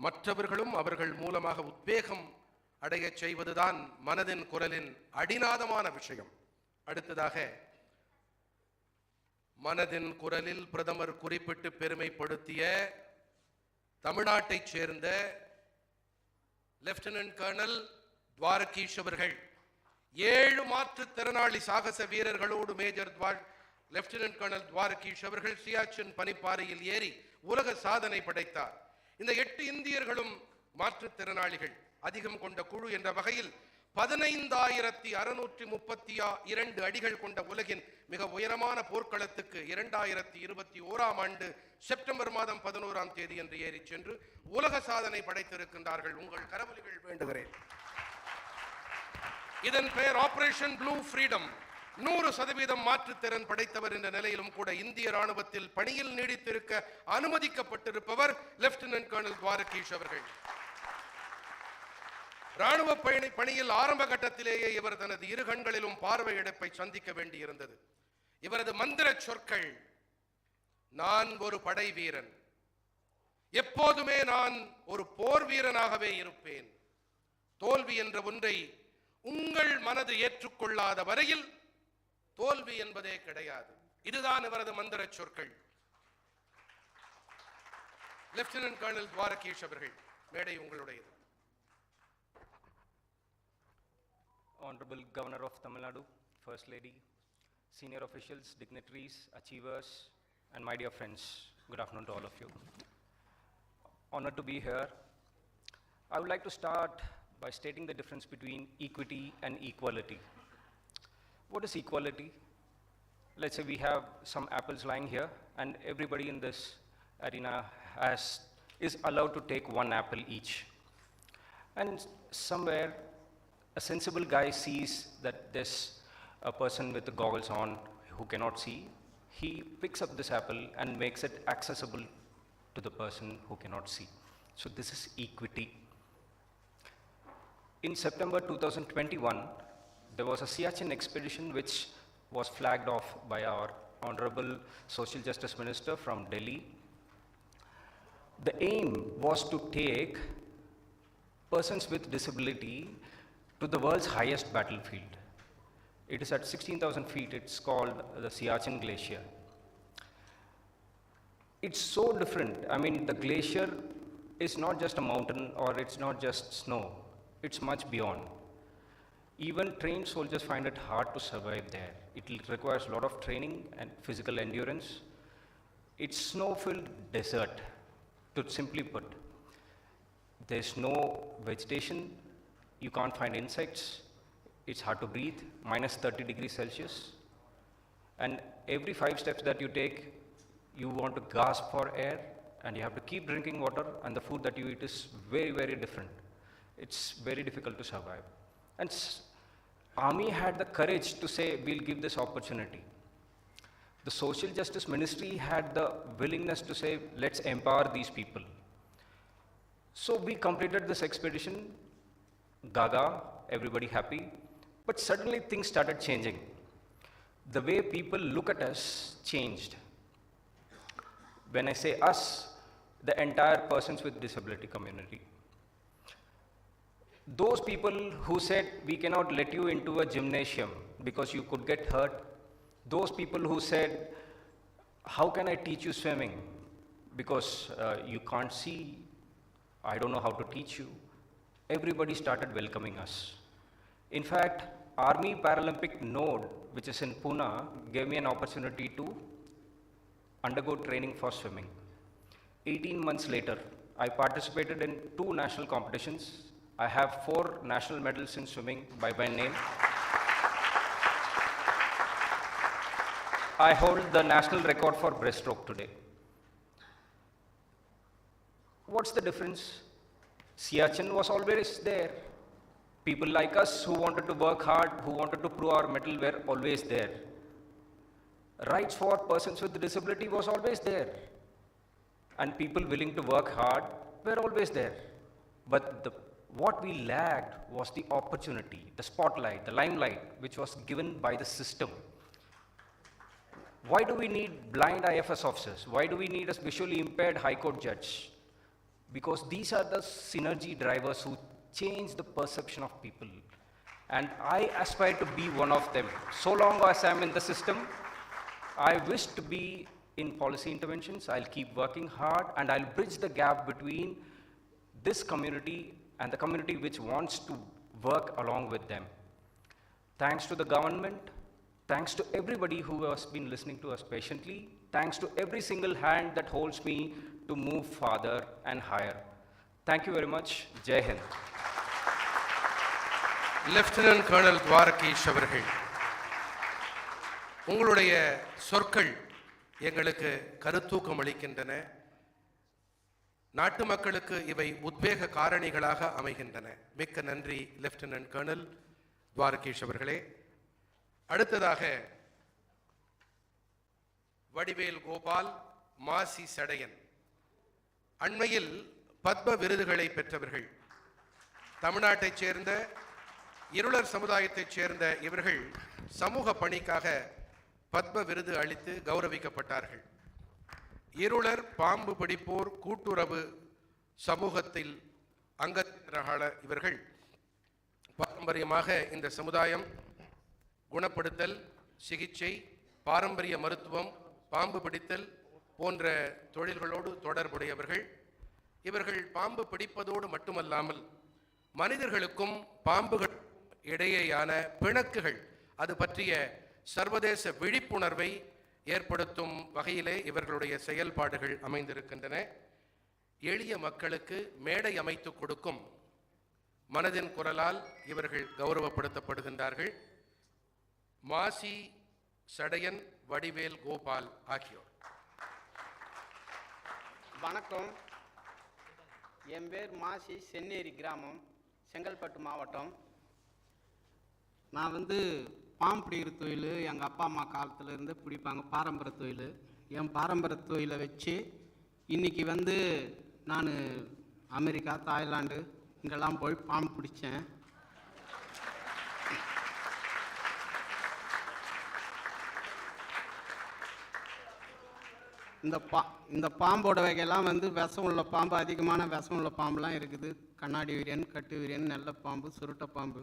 Speaker 2: மற்றவர்களும் அவர்கள் மூலமாக உத்வேகம் அடைய செய்வதுதான் மனதின் குரலின் அடிநாதமான விஷயம். அடுத்ததாக மனதின் குரலில் பிரதமர் குறிப்பிட்டு பெருமைப்படுத்திய தமிழ்நாட்டைச் சேர்ந்த லெப்டினன்ட் கர்னல் துவாரகீஷ் அவர்கள் 7 மாற்றுத்திறனாளி சாகச வீரர்களோடு மேஜர் லெப்டினன்ட் கர்னல் துவாரகீஷ் அவர்கள் சியாச்சின் பனிப்பாறையில் ஏறி உலக சாதனை படைத்தார். இந்த 8 இந்தியர்களும் மாற்றுத்திறனாளிகள் அதிகம் கொண்ட குழு என்ற வகையில் 15,632 அடிகள் கொண்ட உலகின் மிக உயரமான போர்க்களத்துக்கு 2021ஆம் ஆண்டு செப்டம்பர் மாதம் 11ஆம் தேதி என்று ஏறி சென்று உலக சாதனை படைத்திருக்கின்றார்கள். உங்கள் கரவொலிகள் வேண்டுகிறேன். இதன் பெயர் ஆபரேஷன் ப்ளூ ஃப்ரீடம். 100% மாற்றுத்திறன் படைத்தவர் என்ற நிலையிலும் கூட இந்திய ராணுவத்தில் பணியில் நீடித்திருக்க அனுமதிக்கப்பட்டிருப்பவர் லெப்டினன்ட் கர்னல் துவாரகீஷ் அவர்கள். ராணுவ பணியில் ஆரம்ப கட்டத்திலேயே இவர் தனது 2 கண்களிலும் பார்வை இழப்பை சந்திக்க வேண்டியிருந்தது. இவரது மந்திர சொற்கள், நான் ஒரு படை வீரன், எப்போதுமே நான் ஒரு போர் வீரனாகவே இருப்பேன், தோல்வி என்ற ஒன்றை உங்கள் மனது ஏற்றுக்கொள்ளாத வரையில் தோல்வி என்பதே கிடையாது. இதுதான் இவரது மந்திர சொற்கள். லெப்டினன்ட் கர்னல் துவாரகீஷ் அவர்கள், மேடை உங்களுடையது.
Speaker 6: Honorable Governor of Tamil Nadu, First Lady, senior officials, dignitaries, achievers, and my dear friends, good afternoon to all of you. Honored to be here. I would like to start by stating the difference between equity and equality. What is equality? Let's say we have some apples lying here, and everybody in this arena is allowed to take 1 apple each. And somewhere a sensible guy sees that there's a person with the goggles on who cannot see. He picks up this apple and makes it accessible to the person who cannot see. So this is equity. In September 2021, there was a Siachen expedition which was flagged off by our Honorable Social Justice Minister from Delhi. The aim was to take persons with disability to the world's highest battlefield. It is at 16,000 feet. It's called the Siachen Glacier. It's so different. I mean, the glacier is not just a mountain or it's not just snow. It's much beyond. Even trained soldiers find it hard to survive there. It requires a lot of training and physical endurance. It's snow-filled desert, to simply put. There's no vegetation. You can't find insects. It's hard to breathe, minus 30 degrees Celsius. And every 5 steps that you take, you want to gasp for air, and you have to keep drinking water, and the food that you eat is very, very different. It's very difficult to survive. And Army had the courage to say, we'll give this opportunity. The Social Justice Ministry had the willingness to say, let's empower these people. So we completed this expedition, gaga, everybody happy, but suddenly things started changing. The way people look at us changed. When I say us, the entire persons with disability community. Those people who said, we cannot let you into a gymnasium because you could get hurt. Those people who said, how can I teach you swimming? Because you can't see, I don't know how to teach you. Everybody started welcoming us. In fact, Army Paralympic Node, which is in Pune, gave me an opportunity to undergo training for swimming. 18 months later, I participated in 2 national competitions. I have 4 national medals in swimming by my name. I hold the national record for breaststroke today. What's the difference? Siachen was always there. People like us who wanted to work hard, who wanted to prove our mettle were always there. Rights for persons with disability was always there. And people willing to work hard were always there. But what we lacked was the opportunity, the spotlight, the limelight, which was given by the system. Why do we need blind IFS officers? Why do we need a visually impaired High Court judge? Because these are the synergy drivers who change the perception of people. And I aspire to be one of them. So long as I'm in the system, I wish to be in policy interventions. I'll keep working hard, and I'll bridge the gap between this community and the community which wants to work along with them. Thanks to the government, thanks to everybody who has been listening to us patiently, thanks to every single hand that holds me to move farther and higher. Thank you very much. Jai Hind.
Speaker 2: Lieutenant colonel Dwarakish அவர்கள், உங்களுடைய சொற்கள் எங்களுக்கு கருத்தூக்கம் அளிக்கின்றன. நாட்டு மக்களுக்கு இவை உத்வேக காரணிகளாக அமைகின்றன. மிக்க நன்றி லெப்டினன்ட் கர்னல் துவாரகீஷ் அவர்களே. அடுத்ததாக வடிவேல் கோபால், மாசி சடையன். அண்மையில் பத்ம விருதுகளை பெற்றவர்கள். தமிழ்நாட்டைச் சேர்ந்த இருளர் சமுதாயத்தைச் சேர்ந்த இவர்கள் சமூக பணிக்காக பத்ம விருது அளித்து கௌரவிக்கப்பட்டார்கள். இருளர் பாம்பு பிடிப்போர் கூட்டுறவு சமூகத்தில் அங்கத்தினரான இவர்கள் பாரம்பரியமாக இந்த சமுதாயம் குணப்படுத்தல், சிகிச்சை, பாரம்பரிய மருத்துவம், பாம்பு பிடித்தல் போன்ற தொழில்களோடு தொடர்புடையவர்கள். இவர்கள் பாம்பு பிடிப்பதோடு மட்டுமல்லாமல் மனிதர்களுக்கும் பாம்புகளுக்கும் இடையேயான பிணக்குகள் அது பற்றிய சர்வதேச விழிப்புணர்வை ஏற்படுத்தும் வகையிலே இவர்களுடைய செயல்பாடுகள் அமைந்திருக்கின்றன. எளிய மக்களுக்கு மேடை அமைத்து கொடுக்கும் மனதின் குரலால் இவர்கள் கௌரவப்படுத்தப்படுகின்றார்கள். மாசி சடையன், வடிவேல் கோபால் ஆகியோர்.
Speaker 7: வணக்கம். என் பேர் மாசி, சென்னேரி கிராமம், செங்கல்பட்டு மாவட்டம். நான் பாம்பு பிடிக்கிற தொழில் எங்கள் அப்பா அம்மா காலத்தில் இருந்து பிடிப்பாங்க, பாரம்பரிய தொழில். என் பாரம்பரிய தொழிலை வச்சு இன்றைக்கி நான் அமெரிக்கா, தாய்லாந்து இங்கெல்லாம் போய் பாம்பு பிடிச்சேன். இந்த பாம்போட வகையெல்லாம் விஷம் உள்ள பாம்பு, அதிகமான விஷம் உள்ள பாம்புலாம் இருக்குது. கண்ணாடி வீரியன், கட்டு வீரியன், நெல்லை பாம்பு, சுருட்டை பாம்பு,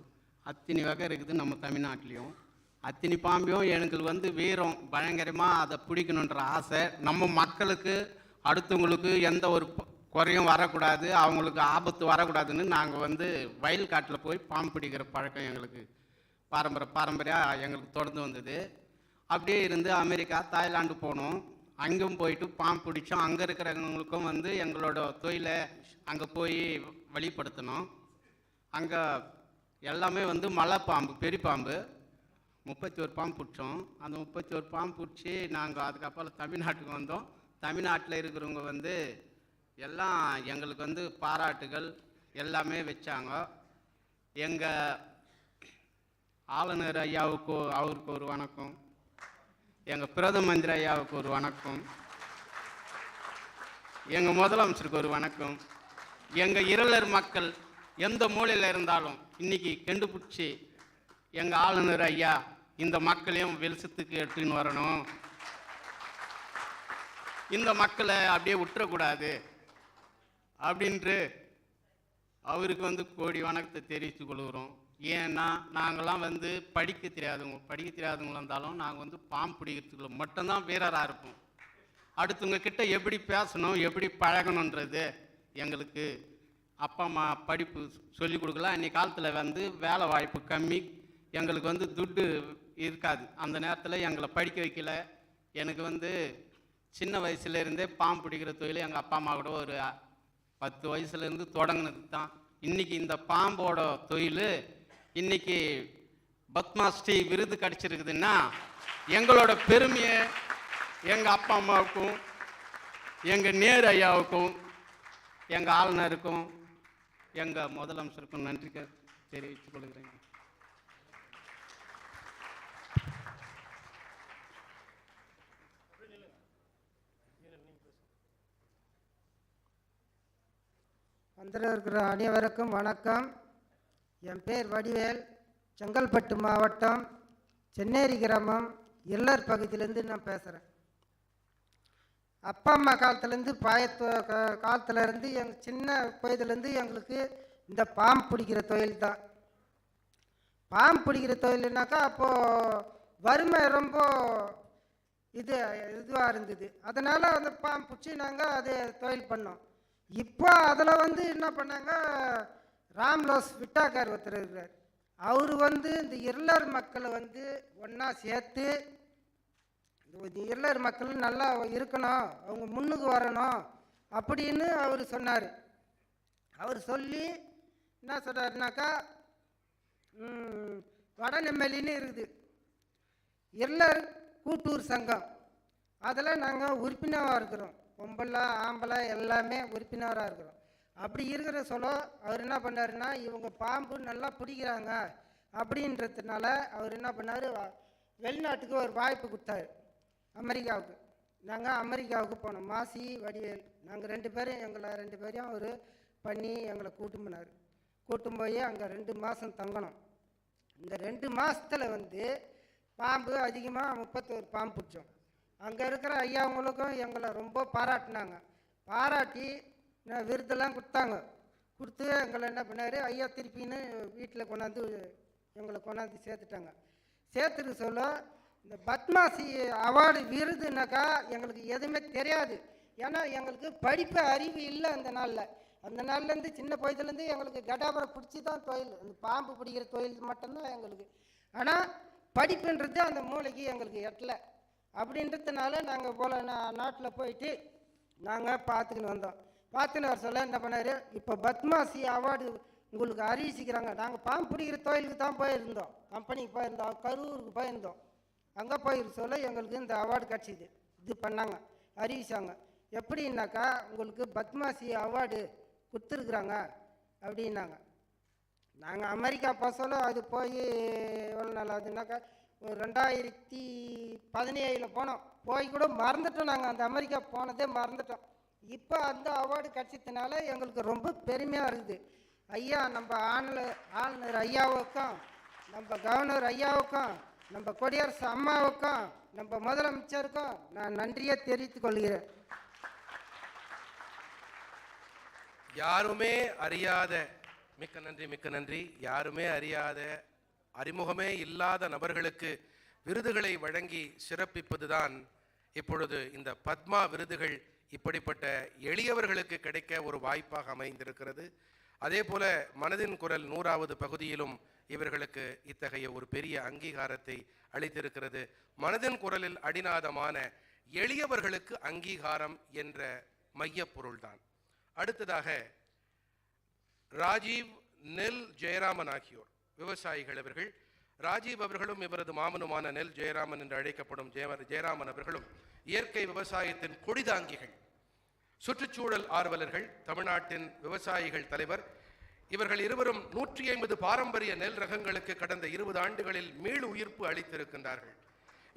Speaker 7: அத்தனை வகை இருக்குது நம்ம தமிழ்நாட்டிலையும். அத்தனை பாம்பையும் எனக்கு வந்து வீரம் பயங்கரமாக அதை பிடிக்கணுன்ற ஆசை. நம்ம மக்களுக்கு அடுத்தவங்களுக்கு எந்த ஒரு குறையும் வரக்கூடாது, அவங்களுக்கு ஆபத்து வரக்கூடாதுன்னு நாங்கள் வந்து வயல் காட்டில் போய் பாம்பு பிடிக்கிற பழக்கம் எங்களுக்கு பாரம்பரியாக எங்களுக்கு தொடர்ந்து வந்தது. அப்படியே இருந்து அமெரிக்கா, தாய்லாந்து போனோம். அங்கேயும் போயிட்டு பாம்பு பிடிச்சோம். அங்கே இருக்கிறவங்களுக்கும் வந்து எங்களோட தொழிலை அங்கே போய் வெளிப்படுத்தணும். அங்கே எல்லாமே வந்து மலை பாம்பு, பெரிய பாம்பு 31 பாம்பு பிடிச்சோம். அந்த 31 பாம்பு பிடிச்சி நாங்கள் அதுக்கப்புறம் தமிழ்நாட்டுக்கு வந்தோம். தமிழ்நாட்டில் இருக்கிறவங்க வந்து எல்லாம் எங்களுக்கு வந்து பாராட்டுகள் எல்லாமே வச்சாங்க. எங்கள் ஆளுநர் ஐயாவுக்கு அவருக்கு ஒரு வணக்கம், எங்கள் பிரதம மந்திரி ஐயாவுக்கு ஒரு வணக்கம், எங்கள் முதலமைச்சருக்கு ஒரு வணக்கம். எங்கள் இருளர் மக்கள் எந்த மூலையில் இருந்தாலும் இன்னைக்கு கண்டுபிடிச்சி எங்கள் ஆளுநர் ஐயா இந்த மக்களையும் வெளிச்சத்துக்கு எடுத்துன்னு வரணும், இந்த மக்களை அப்படியே விட்டுறக்கூடாது அப்படின்ட்டு அவருக்கு வந்து கோடி வணக்கத்தை தெரிவித்துக் கொள்கிறோம். ஏன்னா நாங்கள்லாம் வந்து படிக்க தெரியாதவங்களா இருந்தாலும் நாங்கள் வந்து பாம்பு பிடிக்கிறதுக்குள்ள மட்டும்தான் வீரராக இருப்போம். அடுத்தவங்க கிட்ட எப்படி பேசணும், எப்படி பழகணுன்றது எங்களுக்கு அப்பா அம்மா படிப்பு சொல்லிக் கொடுக்கலாம். இன்னைக்கு காலத்தில் வந்து வேலை வாய்ப்பு கம்மி, எங்களுக்கு வந்து துட்டு இருக்காது. அந்த நேரத்தில் எங்களை படிக்க வைக்கல. எனக்கு வந்து சின்ன வயசுலேருந்தே பாம்பு பிடிக்கிற தொழில் எங்கள் அப்பா அம்மா கூட ஒரு 10 வயசுலேருந்து தொடங்கினது தான். இன்றைக்கி இந்த பாம்போட தொழில் இன்றைக்கி பத்மஸ்ரீ விருது கிடச்சிருக்குதுன்னா எங்களோட பெருமையை எங்கள் அப்பா அம்மாவுக்கும், எங்கள் நேரு ஐயாவுக்கும், எங்கள் ஆளுநருக்கும், எங்கள் முதலமைச்சருக்கும் நன்றி தெரிவித்துக் கொள்கிறேன்.
Speaker 8: வந்திருக்கிற அனைவருக்கும் வணக்கம். என் பேர் வடிவேல், செங்கல்பட்டு மாவட்டம் சென்னேரி கிராமம் எல்லர் பகுதியிலேருந்து நான் பேசுகிறேன். அப்பா அம்மா காலத்துலேருந்து காலத்துலேருந்து எங்கள் சின்ன வயதுலேருந்து எங்களுக்கு இந்த பாம்பு பிடிக்கிற தொழில் தான். பாம்பு பிடிக்கிற தொழில்னாக்கா அப்போது வறுமை ரொம்ப இதுவாக இருந்தது. அதனால் அந்த பாம்பு பிடிச்சி நாங்கள் அது தொழில் பண்ணோம். இப்போ அதில் வந்து என்ன பண்ணாங்க, ராம்லோஸ் விட்டாக்கார் ஒருத்தர் இருக்கிறார். அவர் வந்து இந்த இருளர் மக்களை வந்து ஒன்றா சேர்த்து இந்த இருளர் மக்கள் நல்லா இருக்கணும், அவங்க முன்னுக்கு வரணும் அப்படின்னு அவர் சொன்னார். அவர் சொல்லி என்ன சொல்கிறாருனாக்கா, வடநெம்மலின்னு இருக்குது இருளர் கூட்டூர் சங்கம், அதில் நாங்கள் உறுப்பினராக இருக்கிறோம். பொம்பளை ஆம்பளை எல்லாமே உறுப்பினராக இருக்கிறோம். அப்படி இருக்கிற சொல்ல அவர் என்ன பண்ணாருன்னா, இவங்க பாம்பு நல்லா பிடிக்கிறாங்க அப்படின்றதுனால அவர் என்ன பண்ணார், வெளிநாட்டுக்கு ஒரு வாய்ப்பு கொடுத்தாரு, அமெரிக்காவுக்கு. நாங்கள் அமெரிக்காவுக்கு போனோம், மாசி வடிவேல் நாங்கள் 2 பேரும், எங்களை 2 பேரையும் அவர் பண்ணி எங்களை கூட்டும் போனார். கூட்டும் போய் அங்கே 2 மாதம் தங்கணும். இந்த 2 மாதத்தில் வந்து பாம்பு அதிகமாக 31 பாம்பு பிடிச்சோம். அங்கே இருக்கிற ஐயாவங்களுக்கும் எங்களை ரொம்ப பாராட்டினாங்க. பாராட்டி விருதெல்லாம் கொடுத்தாங்க. கொடுத்து எங்களை என்ன பண்ணார், ஐயா திருப்பின்னு வீட்டில் கொண்டாந்து எங்களை கொண்டாந்து சேர்த்துட்டாங்க. சேர்த்துட்டு சொல்ல இந்த பத்மாசி அவார்டு விருதுனாக்கா எங்களுக்கு எதுவுமே தெரியாது. ஏன்னா எங்களுக்கு படிப்பு அறிவு இல்லை அந்த நாளில். அந்த நாள்லேருந்து சின்ன வயதுலேருந்து எங்களுக்கு கடாபுரம் பிடிச்சி தான் தொழில், அந்த பாம்பு பிடிக்கிற தொழில் மட்டும்தான் எங்களுக்கு. ஆனால் படிப்புன்றது அந்த மூளைக்கு எங்களுக்கு எட்டலை. அப்படின்றதுனால நாங்கள் போல நாட்டில் போயிட்டு நாங்கள் பார்த்துக்கின்னு வந்தோம். பார்த்துன்னு வர சொல்ல என்ன பண்ணார், இப்போ பத்மாசி அவார்டு உங்களுக்கு அறிவிச்சிக்கிறாங்க. நாங்கள் பாம்பு பிடிக்கிற தொழிலுக்கு தான் போயிருந்தோம், கம்பெனிக்கு போயிருந்தோம், கரூருக்கு போயிருந்தோம். அங்கே போயிரு சொல்ல எங்களுக்கு இந்த அவார்டு கிடச்சிது. இது பண்ணாங்க, அறிவிச்சாங்க. எப்படின்னாக்கா உங்களுக்கு பத்மாசி அவார்டு கொடுத்துருக்குறாங்க அப்படின்னாங்க. நாங்கள் அமெரிக்கா போக சொல்ல அது போய் எவ்வளோ நாள் ஆகுதுனாக்கா ஒரு 2017 போனோம். போய் கூட மறந்துட்டோம், நாங்கள் அந்த அமெரிக்கா போனதே மறந்துட்டோம். இப்போ அந்த அவார்டு கிடச்சதுனால எங்களுக்கு ரொம்ப பெருமையாக இருக்குது. ஐயா நம்ம ஆளுநர் ஐயாவுக்கும், நம்ம கவர்னர் ஐயாவுக்கும், நம்ம குடியரசு அம்மாவுக்கும், நம்ம முதலமைச்சருக்கும் நான் நன்றியை தெரிவித்துக் கொள்கிறேன்.
Speaker 2: யாருமே அறியாத, மிக்க நன்றி, யாருமே அறியாத அறிமுகமே இல்லாத நபர்களுக்கு விருதுகளை வழங்கி சிறப்பிப்பதுதான் இப்பொழுது இந்த பத்மா விருதுகள் இப்படிப்பட்ட எளியவர்களுக்கு கிடைக்க ஒரு வாய்ப்பாக அமைந்திருக்கிறது. அதே போல மனதின் குரல் 100வது பகுதியிலும் இவர்களுக்கு இத்தகைய ஒரு பெரிய அங்கீகாரத்தை அளித்திருக்கிறது. மனதின் குரலில் அடிநாதமான எளியவர்களுக்கு அங்கீகாரம் என்ற மையப்பொருள்தான். அடுத்ததாக ராஜீவ், நெல் ஜெயராமன் ஆகியோர் விவசாயிகள். அவர்கள் ராஜீவ் அவர்களும் இவரது மாமனுமான நெல் ஜெயராமன் என்று அழைக்கப்படும் ஜெயராமன் அவர்களும் இயற்கை விவசாயத்தின் கொடிதாங்கிகள், சுற்றுச்சூழல் ஆர்வலர்கள், தமிழ்நாட்டின் விவசாயிகள் தலைவர். இவர்கள் இருவரும் 150 பாரம்பரிய நெல் ரகங்களுக்கு கடந்த 20 ஆண்டுகளில் மீள் உயிர்ப்பு அளித்திருக்கின்றார்கள்.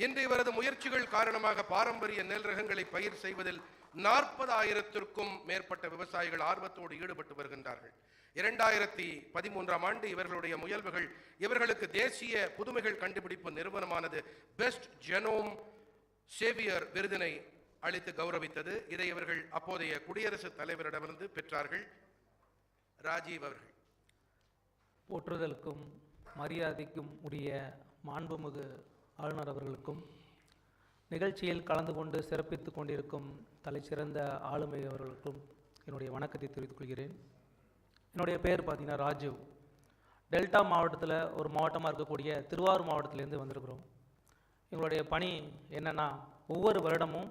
Speaker 2: இன்று இவரது முயற்சிகள் காரணமாக பாரம்பரிய நெல் ரகங்களை பயிர் செய்வதில் 40,000த்திற்கும் மேற்பட்ட விவசாயிகள் ஆர்வத்தோடு ஈடுபட்டு வருகின்றார்கள். 2013ஆம் ஆண்டு இவர்களுடைய முயல்வுகள் இவர்களுக்கு தேசிய புதுமைகள் கண்டுபிடிப்பு நிறுவனமானது பெஸ்ட் ஜெனோம் சேவியர் விருதினை அளித்து கௌரவித்தது. இதை இவர்கள் அப்போதைய குடியரசுத் தலைவரிடமிருந்து பெற்றார்கள். ராஜீவ் அவர்கள்.
Speaker 9: போற்றுதலுக்கும் மரியாதைக்கும் உரிய மாண்புமிகு ஆளுநர் அவர்களுக்கும், நிகழ்ச்சியில் கலந்து கொண்டு சிறப்பித்து கொண்டிருக்கும் தலைசிறந்த ஆளுமை அவர்களுக்கும் என்னுடைய வணக்கத்தை தெரிவித்துக் கொள்கிறேன். என்னுடைய பேர் பார்த்தீங்கன்னா ராஜீவ். டெல்டா மாவட்டத்தில் ஒரு மாவட்டமாக இருக்கக்கூடிய திருவாரூர் மாவட்டத்திலேருந்து வந்திருக்கிறோம். எங்களுடைய பணி என்னென்னா, ஒவ்வொரு வருடமும்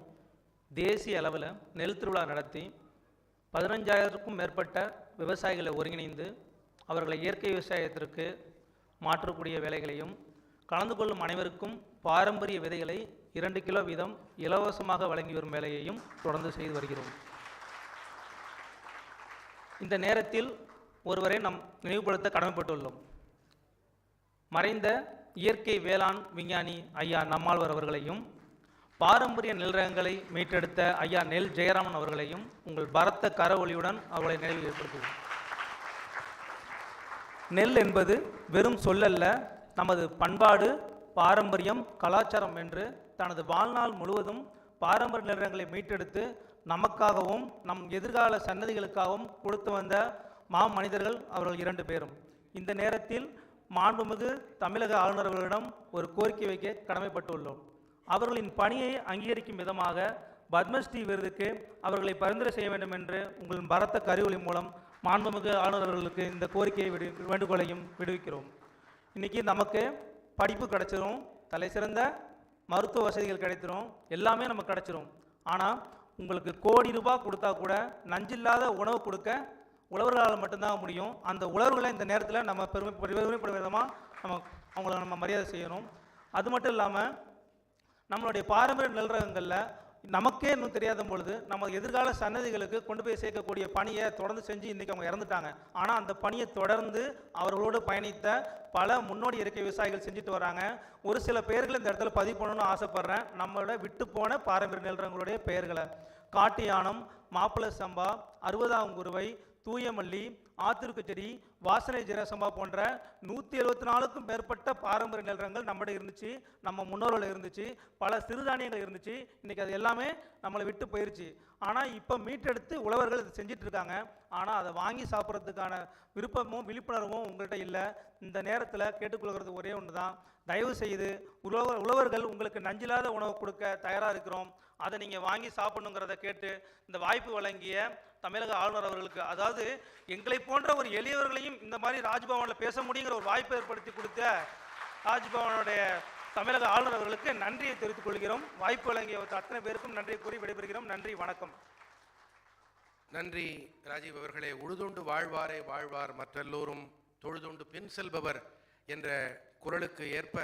Speaker 9: தேசிய அளவில் நெல் திருவிழா நடத்தி 15,000க்கும் மேற்பட்ட விவசாயிகளை ஒருங்கிணைந்து அவர்களை இயற்கை விவசாயத்திற்கு மாற்றக்கூடிய வேலைகளையும், கலந்து கொள்ளும் அனைவருக்கும் பாரம்பரிய விதைகளை 2 கிலோ வீதம் இலவசமாக வழங்கி வரும் வேலையையும் தொடர்ந்து செய்து வருகிறோம். இந்த நேரத்தில் ஒருவரை நாம் நினைவுபடுத்த கடமைப்பட்டுள்ளோம். மறைந்த இயற்கை வேளாண் விஞ்ஞானி ஐயா நம்மாழ்வார் அவர்களையும், பாரம்பரிய நெல் ரகங்களை மீட்டெடுத்த ஐயா நெல் ஜெயராமன் அவர்களையும் உங்கள் பரத்த கரவொலியுடன் அவர்களை நினைவில் ஏற்படுத்துவோம். நெல் என்பது வெறும் சொல்லல்ல, நமது பண்பாடு, பாரம்பரியம், கலாச்சாரம் என்று தனது வாழ்நாள் முழுவதும் பாரம்பரிய நெல் ரகங்களை மீட்டெடுத்து நமக்காகவும் நம் எதிர்கால சன்னதிகளுக்காகவும் கொடுத்து வந்த மனிதர்கள் அவர்கள் 2 பேரும். இந்த நேரத்தில் மாண்புமிகு தமிழக ஆளுநர் அவர்களிடம் ஒரு கோரிக்கை வைக்க கடமைப்பட்டுள்ளோம். அவர்களின் பணியை அங்கீகரிக்கும் விதமாக பத்மஸ்ரீ விருதுக்கு அவர்களை பரிந்துரை செய்ய வேண்டும் என்று உங்களின் பரத்த கருவொலி மூலம் மாண்புமிகு ஆளுநர் அவர்களுக்கு இந்த கோரிக்கையை வேண்டுகோளையும் விடுவிக்கிறோம். இன்றைக்கி நமக்கு படிப்பு கிடைச்சிரும், தலை சிறந்த மருத்துவ வசதிகள் கிடைச்சிரும், எல்லாமே நமக்கு கிடைச்சிரும். ஆனால் உங்களுக்கு கோடி ரூபாய் கொடுத்தா கூட நஞ்சில்லாத உணவு கொடுக்க உழவர்களால் மட்டும்தான் முடியும். அந்த உழவர்களை இந்த நேரத்தில் நம்ம பெருமைப்படும் விதமாக அவங்கள நம்ம மரியாதை செய்யணும். அது மட்டும் இல்லாமல் நம்மளுடைய பாரம்பரிய நெல் ரகங்களில் நமக்கே இன்னும் தெரியாத பொழுது நம்ம எதிர்கால சன்னதிகளுக்கு கொண்டு போய் சேர்க்கக்கூடிய பணியை தொடர்ந்து செஞ்சு இன்றைக்கி அவங்க இறந்துட்டாங்க. ஆனால் அந்த பணியை தொடர்ந்து அவர்களோடு பயணித்த பல முன்னோடி இயற்கை விவசாயிகள் செஞ்சுட்டு வராங்க. ஒரு சில பெயர்களை இந்த இடத்துல பதிவு பண்ணணும்னு ஆசைப்பட்றேன். நம்மளோட விட்டு போன பாரம்பரிய நெல் ரகங்களுடைய பெயர்களை: காட்டு யானம், மாப்பிள்ளை சம்பா, 60ஆம் குருவை, தூயமல்லி, ஆத்திருக்குச்செடி, வாசனை ஜீரசம்பா போன்ற 174க்கும் மேற்பட்ட பாரம்பரிய நெல் ரகங்கள் நம்மகிட்ட இருந்துச்சு, நம்ம முன்னோர்கள் இருந்துச்சு, பல சிறுதானியங்கள் இருந்துச்சு. இன்றைக்கி அது எல்லாமே நம்மளை விட்டு போயிடுச்சு. ஆனால் இப்போ மீட்டெடுத்து உழவர்கள் இது செஞ்சிட்டு இருக்காங்க. ஆனால் அதை வாங்கி சாப்பிட்றதுக்கான விருப்பமும் விழிப்புணர்வும் உங்கள்கிட்ட இல்லை. இந்த நேரத்தில் கேட்டுக்கொள்கிறது ஒரே ஒன்று தான், தயவு செய்து உழவர்கள் உங்களுக்கு நஞ்சில்லாத உணவு கொடுக்க தயாராக இருக்கிறோம், அதை நீங்கள் வாங்கி சாப்பிடணுங்கிறத கேட்டு இந்த வாய்ப்பு வழங்கிய தமிழக ஆளுநர் அவர்களுக்கு, அதாவது எங்களை போன்ற ஒரு எளியவர்களையும் இந்த மாதிரி ராஜ்பவனில் பேச முடியுங்கிற ஒரு வாய்ப்பை ஏற்படுத்தி கொடுத்த ராஜ்பவனுடைய தமிழக ஆளுநர் அவர்களுக்கு நன்றியை தெரிவித்துக் கொள்கிறோம். வாய்ப்பு வழங்கிய அத்தனை பேருக்கும் நன்றியை கூறி விடைபெறுகிறோம். நன்றி, வணக்கம்.
Speaker 2: நன்றி ராஜீவ் அவர்களே. உழுதுண்டு வாழ்வாரே வாழ்வார், மற்றெல்லோரும் தொழுதுண்டு பின் செல்பவர் என்ற குரலுக்கு ஏற்ப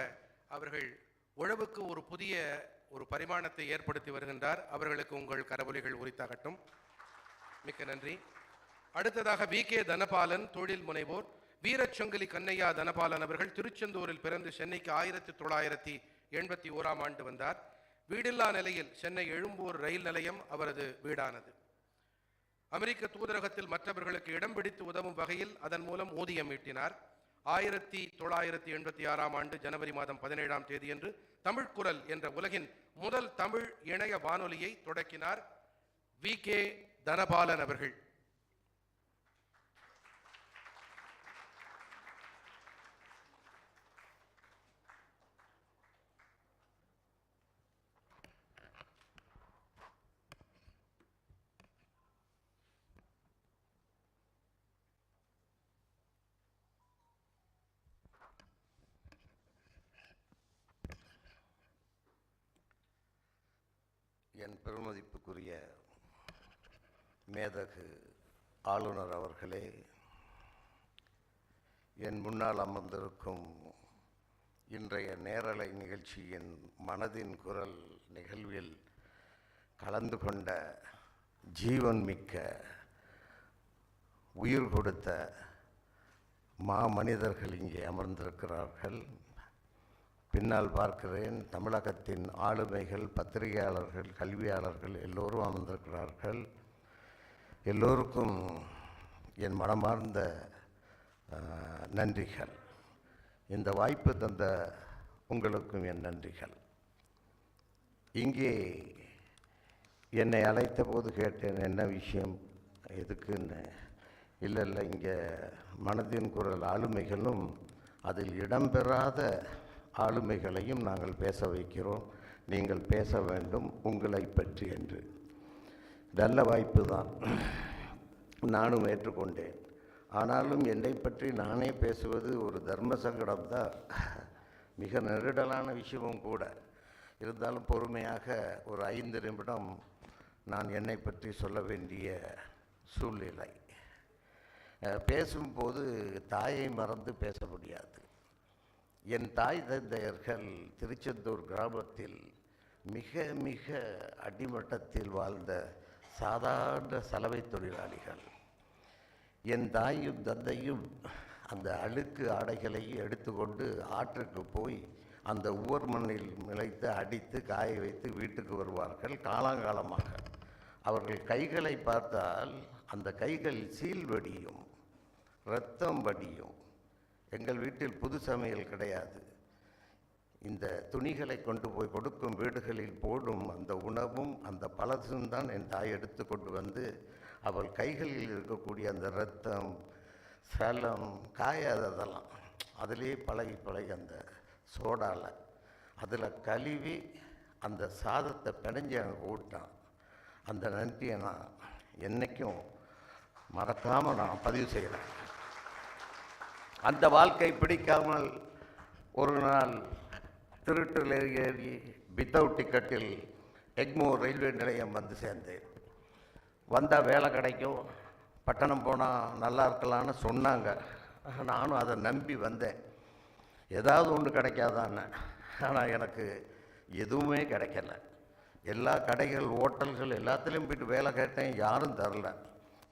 Speaker 2: அவர்கள் உழவுக்கு ஒரு புதிய பரிமாணத்தை ஏற்படுத்தி வருகின்றார். அவர்களுக்கு உங்கள் கரவொலிகள் உரித்தாகட்டும். மிக்க நன்றி. அடுத்ததாக வி.கே. தனபாலன், தொழில் முனைவோர். வீரச்சொங்கலி கண்ணையா தனபாலன் அவர்கள் திருச்செந்தூரில் பிறந்து சென்னைக்கு 1981ஆம் ஆண்டு வந்தார். வீடில்லா நிலையில் சென்னை எழும்பூர் ரயில் நிலையம் அவரது வீடானது. அமெரிக்க தூதரகத்தில் மற்றவர்களுக்கு இடம் பிடித்து உதவும் வகையில் அதன் மூலம் ஊதியம் ஈட்டினார். 1986ஆம் ஆண்டு ஜனவரி மாதம் 17ஆம் தேதியன்று தமிழ் குரல் என்ற உலகின் முதல் தமிழ் இணைய வானொலியை தொடக்கினார் வி.கே. தனபாலன் அவர்கள்.
Speaker 10: என் பெருமதிப்புக்குரிய மேதகு ஆளுநர் அவர்களே, என் முன்னால் அமர்ந்திருக்கும் இன்றைய நேரலை நிகழ்ச்சியின் மனதின் குரல் நிகழ்வில் கலந்து கொண்ட ஜீவன் மிக்க உயிர் கொடுத்த மனிதர்கள் இங்கே அமர்ந்திருக்கிறார்கள். பின்னால் பார்க்கிறேன் தமிழகத்தின் ஆளுமைகள், பத்திரிகையாளர்கள், கல்வியாளர்கள் எல்லோரும் அமர்ந்திருக்கிறார்கள். எல்லோருக்கும் என் மனமார்ந்த நன்றிகள். இந்த வாய்ப்பு தந்த உங்களுக்கும் என் நன்றிகள். இங்கே என்னை அழைத்த போது கேட்டேன், என்ன விஷயம், எதுக்குன்னு. இல்லை, இங்கே மனதின் குரல் ஆளுமைகளும் அதில் இடம்பெறாத ஆளுமைகளையும் நாங்கள் பேச வைக்கிறோம், நீங்கள் பேச வேண்டும் உங்களை பற்றி என்று. நல்ல வாய்ப்பு தான், நானும் ஏற்றுக்கொண்டேன். ஆனாலும் என்னை பற்றி நானே பேசுவது ஒரு தர்ம சங்கடம் தான், மிக நெருடலான விஷயமும் கூட. இருந்தாலும் பொறுமையாக ஒரு 5 நிமிடம் நான் என்னை பற்றி சொல்ல வேண்டிய சூழ்நிலை. பேசும்போது தாயை மறந்து பேச முடியாது. என் தாய் தந்தையர்கள் திருச்செந்தூர் கிராமத்தில் மிக மிக அடிமட்டத்தில் வாழ்ந்த சாதாரண சலவை தொழிலாளிகள். என் தாயும் தந்தையும் அந்த அழுக்கு ஆடைகளை எடுத்துக்கொண்டு ஆற்றுக்கு போய் அந்த உவர் மண்ணில் மிளைத்து அடித்து காய வைத்து வீட்டுக்கு வருவார்கள். காலங்காலமாக அவர்கள் கைகளை பார்த்தால் அந்த கைகள் சீல் வடியும், இரத்தம் வடியும். எங்கள் வீட்டில் புது சமையல் கிடையாது. இந்த துணிகளை கொண்டு போய் கொடுக்கும் வீடுகளில் போடும் அந்த உணவும் அந்த பழசும் தான் என் தாய் எடுத்து கொண்டு வந்து அவள் கைகளில் இருக்கக்கூடிய அந்த இரத்தம், சலம், காயாததெல்லாம் அதிலே பழகி அந்த சோடாவில் அதில் கழுவி அந்த சாதத்தை பிணைஞ்சி எனக்கு ஊட்டான். அந்த நன்றியை நான் என்றைக்கும் மறக்காமல் நான் பதிவு செய்கிறேன். அந்த வாழ்க்கை பிடிக்காமல் ஒரு நாள் திருட்டில் ஏறி வித்தவுட் டிக்கெட்டில் எக்மோர் ரயில்வே நிலையம் வந்து சேர்ந்தேன். வந்தால் வேலை கிடைக்கும், பட்டணம் போனால் நல்லா இருக்கலான்னு சொன்னாங்க. நானும் அதை நம்பி வந்தேன். ஏதாவது ஒன்று கிடைக்காதான்னு. ஆனால் எனக்கு எதுவுமே கிடைக்கல. எல்லா கடைகள், ஹோட்டல்கள் எல்லாத்துலேயும் போய்ட்டு வேலை கேட்டேன், யாரும் தரல.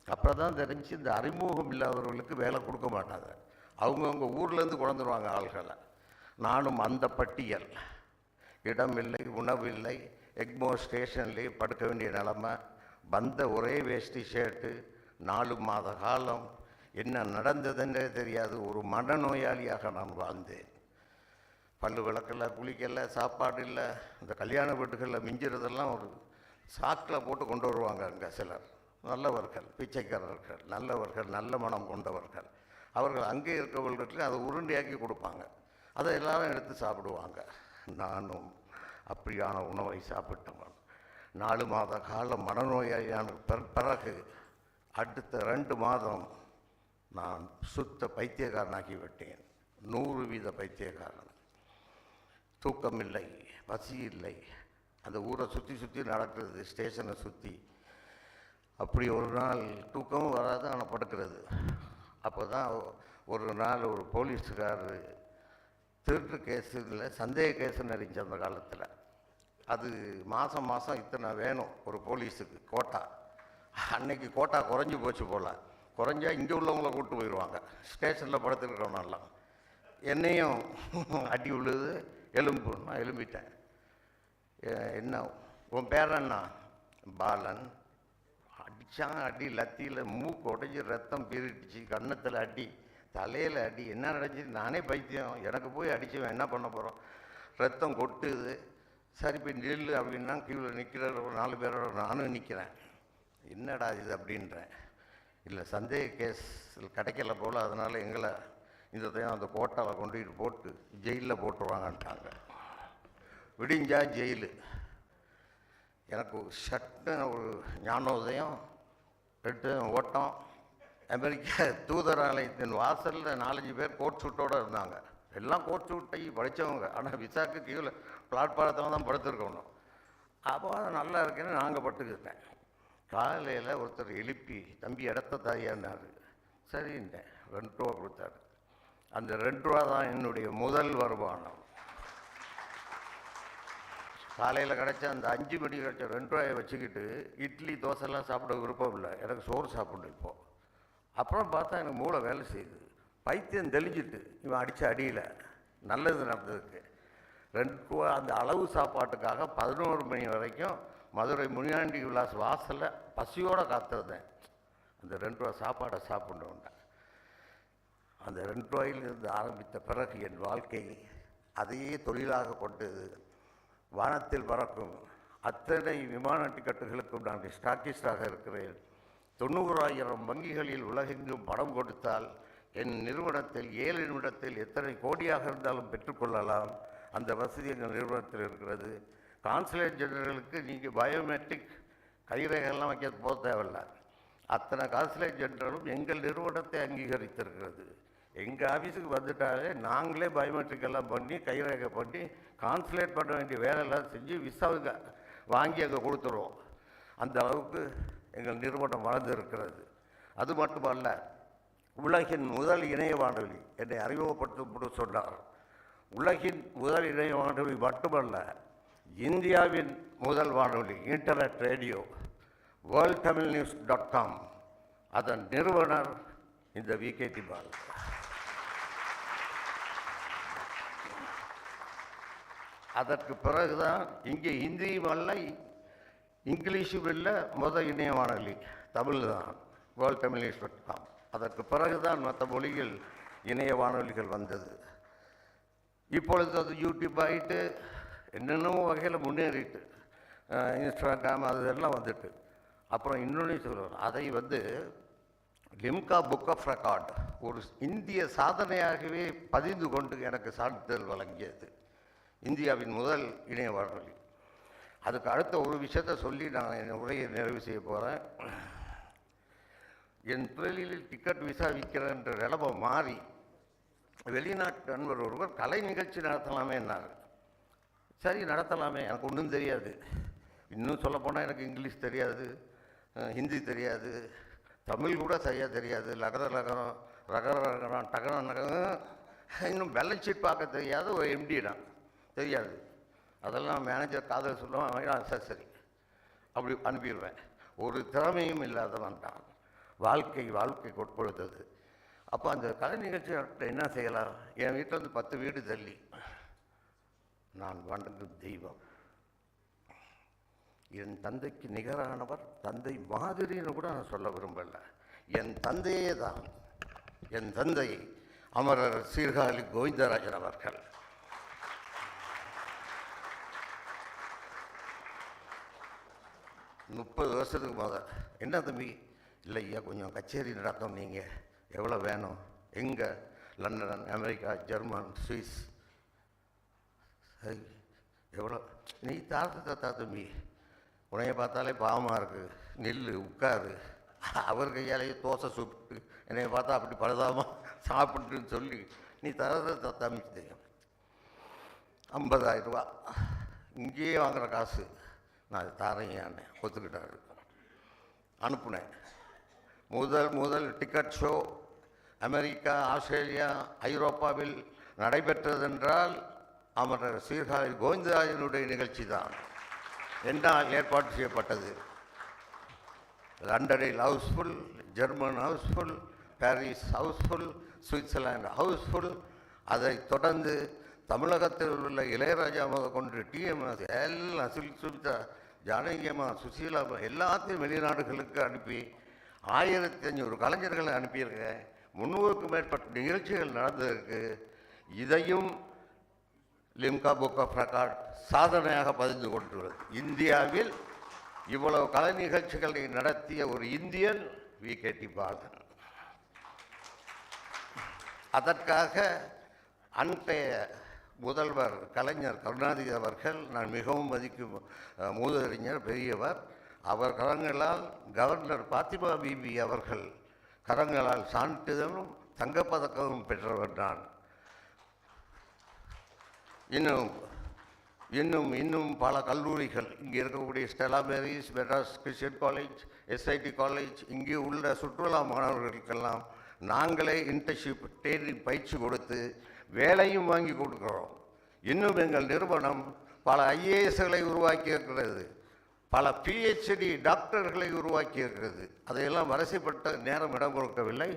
Speaker 10: அப்புறம் தான் தெரிஞ்சு இந்த அறிமுகம் இல்லாதவர்களுக்கு வேலை கொடுக்க மாட்டாங்க. அவங்கவுங்க ஊர்லேருந்து கொண்டுருவாங்க ஆள்களை. நானும் அந்த பட்டியல். இடம் இல்லை, உணவில்லை, எக்மோர் ஸ்டேஷன்லேயே படுக்க வேண்டிய நிலமை. வந்த ஒரே வேஷ்டி ஷர்ட்டு. 4 மாத காலம் என்ன நடந்ததுன்றே தெரியாது. ஒரு மனநோயாளியாக நான் வாழ்ந்தேன். பல்லு விளக்கல, குளிக்கல, சாப்பாடு இல்லை. இந்த கல்யாண வீட்டுகளில் மிஞ்சிறதெல்லாம் ஒரு சாக்கில் போட்டு கொண்டு வருவாங்க. அங்கே சிலர் நல்லவர்கள், பிச்சைக்காரர்கள், நல்லவர்கள், நல்ல மனம் கொண்டவர்கள். அவர்கள் அங்கே இருக்கவர்களுக்கு அதை உருண்டையாக்கி கொடுப்பாங்க. அதை எல்லாரும் எடுத்து சாப்பிடுவாங்க. நானும் அப்படியான உணவை சாப்பிட்டவன். 4 மாத காலம் மனநோயான பிறகு அடுத்த 2 மாதம் நான் சுத்த பைத்தியக்காரனாகி விட்டேன். 100% பைத்தியக்காரன். தூக்கம் இல்லை, பசி இல்லை. அந்த ஊரை சுற்றி சுற்றி நடக்கிறது, ஸ்டேஷனை சுற்றி. அப்படி ஒரு நாள் தூக்கமும் வராது, ஆனால் படுக்கிறது. அப்போ தான் ஒரு நாள் ஒரு போலீஸுக்காரர் திருட்டு கேஸில் சந்தேக கேஸுன்னு அறிஞ்ச அந்த காலத்தில். அது மாதம் இத்தனை வேணும் ஒரு போலீஸுக்கு கோட்டா. அன்னைக்கு கோட்டா குறைஞ்சி போச்சு போல். குறைஞ்சா இங்கே உள்ளவங்கள கூப்பிட்டு போயிடுவாங்க. ஸ்டேஷனில் படுத்துருக்கோம்னாலாம் என்னையும் அடி விழுது, எலும்பு. நான் எலும்பிட்டேன். என்ன உன் பேர் என்ன? பாலன். அடித்தான் அடி, லத்தியில் மூக்கு உடைஞ்சி ரத்தம் பீரிடுச்சு, கன்னத்தில் அடி, தலையில் அடி. என்ன நடந்துச்சு? நானே பைத்தியம், எனக்கு போய் அடிச்சுவேன், என்ன பண்ண போகிறோம்? ரத்தம் கொட்டுது. சரி போய் நில்லு அப்படின்னா கீழே நிற்கிற ஒரு 4 பேரோட நானும் நிற்கிறேன். என்னடா இது அப்படின்றேன். இல்லை, சந்தேக கேஸ் கிடைக்கல போல், அதனால் எங்களை இந்த டைம் அந்த கோட்டாவில் கொண்டுகிட்டு போட்டு ஜெயிலில் போட்டுருவாங்கன்ட்டாங்க. விடிஞ்சா ஜெயிலு. எனக்கு சட்டுன்னு ஒரு ஞானோதயம். எடுத்து ஓட்டம். அமெரிக்க தூதராலயத்தின் வாசலில் 4-5 பேர் கோட் சூட்டோடு இருந்தாங்க. எல்லாம் கோட் சூட்டை படித்தவங்க. ஆனால் விசாக்கு கீழே பிளாட்பாரத்தில் தான் படுத்துருக்கணும். அப்போ நல்லா இருக்கேன்னு நாங்கள் பட்டுக்கிட்டேன். காலையில் ஒருத்தர் எழுப்பி தம்பி இடத்த தாயான்னாரு. சரின்ட்டேன். 2 ரூபா கொடுத்தாரு. அந்த 2 ரூபா தான் என்னுடைய முதல் வருமானம். காலையில் கிடைச்ச அந்த 5 மணிக்கு கிடைச்ச 2 ரூபாயை வச்சுக்கிட்டு இட்லி தோசைலாம் சாப்பிட விருப்பம் இல்லை, எனக்கு சோறு சாப்பிடணும் இப்போது. அப்புறம் பார்த்தா எனக்கு மூளை வேலை செய்யுது, பைத்தியம் தெளிஞ்சிட்டு இவன் அடித்த அடியில் நல்லது நடந்ததுக்கு 2 ரூபா அந்த அளவு சாப்பாட்டுக்காக 11 மணி வரைக்கும் மதுரை முனியாண்டி விலாஸ் வாசலில் பசியோடு காத்திருந்தேன். அந்த 2 ரூபா சாப்பாடை சாப்பிடணுன்னா அந்த 2 ரூபாயிலிருந்து ஆரம்பித்த பிறகு என் வாழ்க்கை அதையே தொழிலாக கொண்டு வானத்தில் பறக்கும் அத்தனை விமான டிக்கெட்டுகளுக்கும் நான் ஸ்டாட்டிஸ்டாக இருக்கிறேன். 90,000 வங்கிகளில் உலகெங்கும் பணம் கொடுத்தால் என் நிறுவனத்தில் 7 நிமிடத்தில் எத்தனை கோடியாக இருந்தாலும் பெற்றுக்கொள்ளலாம். அந்த வசதி எங்கள் நிறுவனத்தில் இருக்கிறது. கான்சுலேட் ஜெனரலுக்கு நீங்கள் பயோமெட்ரிக் கைரேகைலாம் வைக்க போக தேவையில்லை. அத்தனை கான்சுலேட் ஜெனரலும் எங்கள் நிறுவனத்தை அங்கீகரித்திருக்கிறது. எங்கள் ஆஃபீஸுக்கு வந்துட்டாலே நாங்களே பயோமெட்ரிக் எல்லாம் பண்ணி கைரேகை பண்ணி கான்சுலேட் பண்ண வேண்டிய வேலையெல்லாம் செஞ்சு விசாவுக்கு வாங்கி அங்கே கொடுத்துருவோம். அந்த அளவுக்கு எங்கள் நிறுவனம் வளர்ந்திருக்கிறது. அது மட்டுமல்ல, உலகின் முதல் இணைய வானொலி என்னை அறிமுகப்படுத்த சொன்னார். உலகின் முதல் இணைய வானொலி மட்டுமல்ல, இந்தியாவின் முதல் வானொலி இன்டர்நெட் ரேடியோ worldtamilnews.com அதன் நிறுவனர் இந்த விகேடி பால். அதற்கு பிறகுதான் இங்கே ஹிந்தியும் அல்ல இங்கிலீஷும் இல்லை, முதல் இணைய வானொலி தமிழ் தான் worldtamilnews.com. அதற்கு பிறகுதான் மற்ற மொழிகள் இணைய வானொலிகள் வந்தது. இப்பொழுது அது யூடியூப் ஆகிட்டு என்னென்னமோ வகையில் முன்னேறிட்டு இன்ஸ்டாகிராம் அது எல்லாம் வந்துட்டு. அப்புறம் இன்னொன்று சொல்கிறோம், அதை லிம்கா புக் ஆஃப் ரெக்கார்ட் ஒரு இந்திய சாதனையாகவே பதிந்து கொண்டு எனக்கு சான்றிதழ் வழங்கியது. இந்தியாவின் முதல் இணைய வானொலி. அதுக்கு அடுத்த ஒரு விஷயத்தை சொல்லி நான் என் உரையை நிறைவு செய்ய போகிறேன். என் தொழிலில் டிக்கெட் விசா விற்கிறன்ற நிலைமை மாறி வெளிநாட்டு நண்பர் ஒருவர் கலை நிகழ்ச்சி நடத்தலாமே என்னார். சரி நடத்தலாமே, எனக்கு ஒன்றும் தெரியாது. இன்னும் சொல்லப்போனால் எனக்கு இங்கிலீஷ் தெரியாது, ஹிந்தி தெரியாது, தமிழ் கூட சரியாக தெரியாது. லகர லகரம் ரகர ரகரம் டகர நகரம், இன்னும் பேலன்ஸ் ஷீட் பார்க்க தெரியாத ஒரு எம்டி தான் தெரியாது. அதெல்லாம் மேனேஜர் காதல் சொல்லுவான், சரி சரி அப்படி அனுப்பிடுவேன். ஒரு திறமையும் இல்லாதவன் தான். வாழ்க்கை கொட்படுத்தது. அப்போ அந்த கலை நிகழ்ச்சி என்ன செய்யலாம்? என் வீட்டில் 10 வீடு தள்ளி நான் வணங்கும் தெய்வம், என் தந்தைக்கு நிகரானவர், தந்தை மாதிரின்னு கூட நான் சொல்ல விரும்பல, என் தந்தையே தான். என் தந்தை அமரர் சீர்காழி கோவிந்தராஜன் அவர்கள். முப்பது வருஷத்துக்கு முதல் என்ன தம்பி, இல்லை ஐயா கொஞ்சம் கச்சேரி நடத்தோம், நீங்கள் எவ்வளோ வேணும்? எங்கே? London, America, German, Swiss. சரி எவ்வளோ? நீ தாத்தா தம்பி, உனைய பார்த்தாலே பாவமாக இருக்குது, நெல் உட்காரு. அவர் கையாலேயே தோசை சுட்டு என்னை பார்த்தா அப்படி பழுதாமல் சாப்பிட்டுன்னு சொல்லி நீ தரத தம்பி தெரியும். 50,000 ரூபா இங்கேயே வாங்குகிற காசு நான் தாரையான்னு ஒத்துக்கிட்டாரு. அனுப்புனேன். முதல் டிக்கெட் ஷோ அமெரிக்கா, ஆஸ்திரேலியா, ஐரோப்பாவில் நடைபெற்றதென்றால் அமரர் சீர்காழி கோவிந்தராஜனுடைய நிகழ்ச்சி தான். என்னால் ஏற்பாடு செய்யப்பட்டது. லண்டனில் housefull, German housefull, Paris housefull, Switzerland housefull. அதைத் தொடர்ந்து தமிழகத்தில் உள்ள இளையராஜா முதல் கொண்டு டிஎம்எஸ் எல்லாம் சுமிதா, ஜானகியம்மா, சுசீலா எல்லாத்தையும் வெளிநாடுகளுக்கு அனுப்பி 1500 கலைஞர்களை அனுப்பியிருக்கேன். 300க்கும் மேற்பட்ட நிகழ்ச்சிகள் நடந்திருக்கு. இதையும் லிம்கா புக் ஆஃப் ரெக்கார்ட் சாதனையாக பதிந்து கொண்டுள்ளது. இந்தியாவில் இவ்வளவு கலை நிகழ்ச்சிகளை நடத்திய ஒரு இந்தியன் விகேடி பாலன். அதற்காக அன்றைய முதல்வர் கலைஞர் கருணாநிதி அவர்கள், நான் மிகவும் மதிக்கும் மூதறிஞர், பெரியவர், அவர் கரங்களால் கவர்னர் பாத்திமா பிபி அவர்கள் கரங்களால் சான்றிதழும் தங்கப்பதக்கமும் பெற்றவர் நான். இன்னும் இன்னும் இன்னும் பல கல்லூரிகள் இங்கே இருக்கக்கூடிய Stella Maris, Madras Christian college, SIT college, இங்கே உள்ள சுற்றுலா மாணவர்களுக்கெல்லாம் நாங்களே இன்டர்ன்ஷிப் ட்ரெயினிங் பயிற்சி கொடுத்து வேலையும் வாங்கி கொடுக்குறோம். இன்னும் எங்கள் நிறுவனம் பல ஐஏஎஸ்களை உருவாக்கி இருக்கிறது, பல பிஹெச்டி டாக்டர்களை உருவாக்கி இருக்கிறது. அதையெல்லாம் வரிசைப்பட்ட நேரம் இடம் கொடுக்கவில்லை.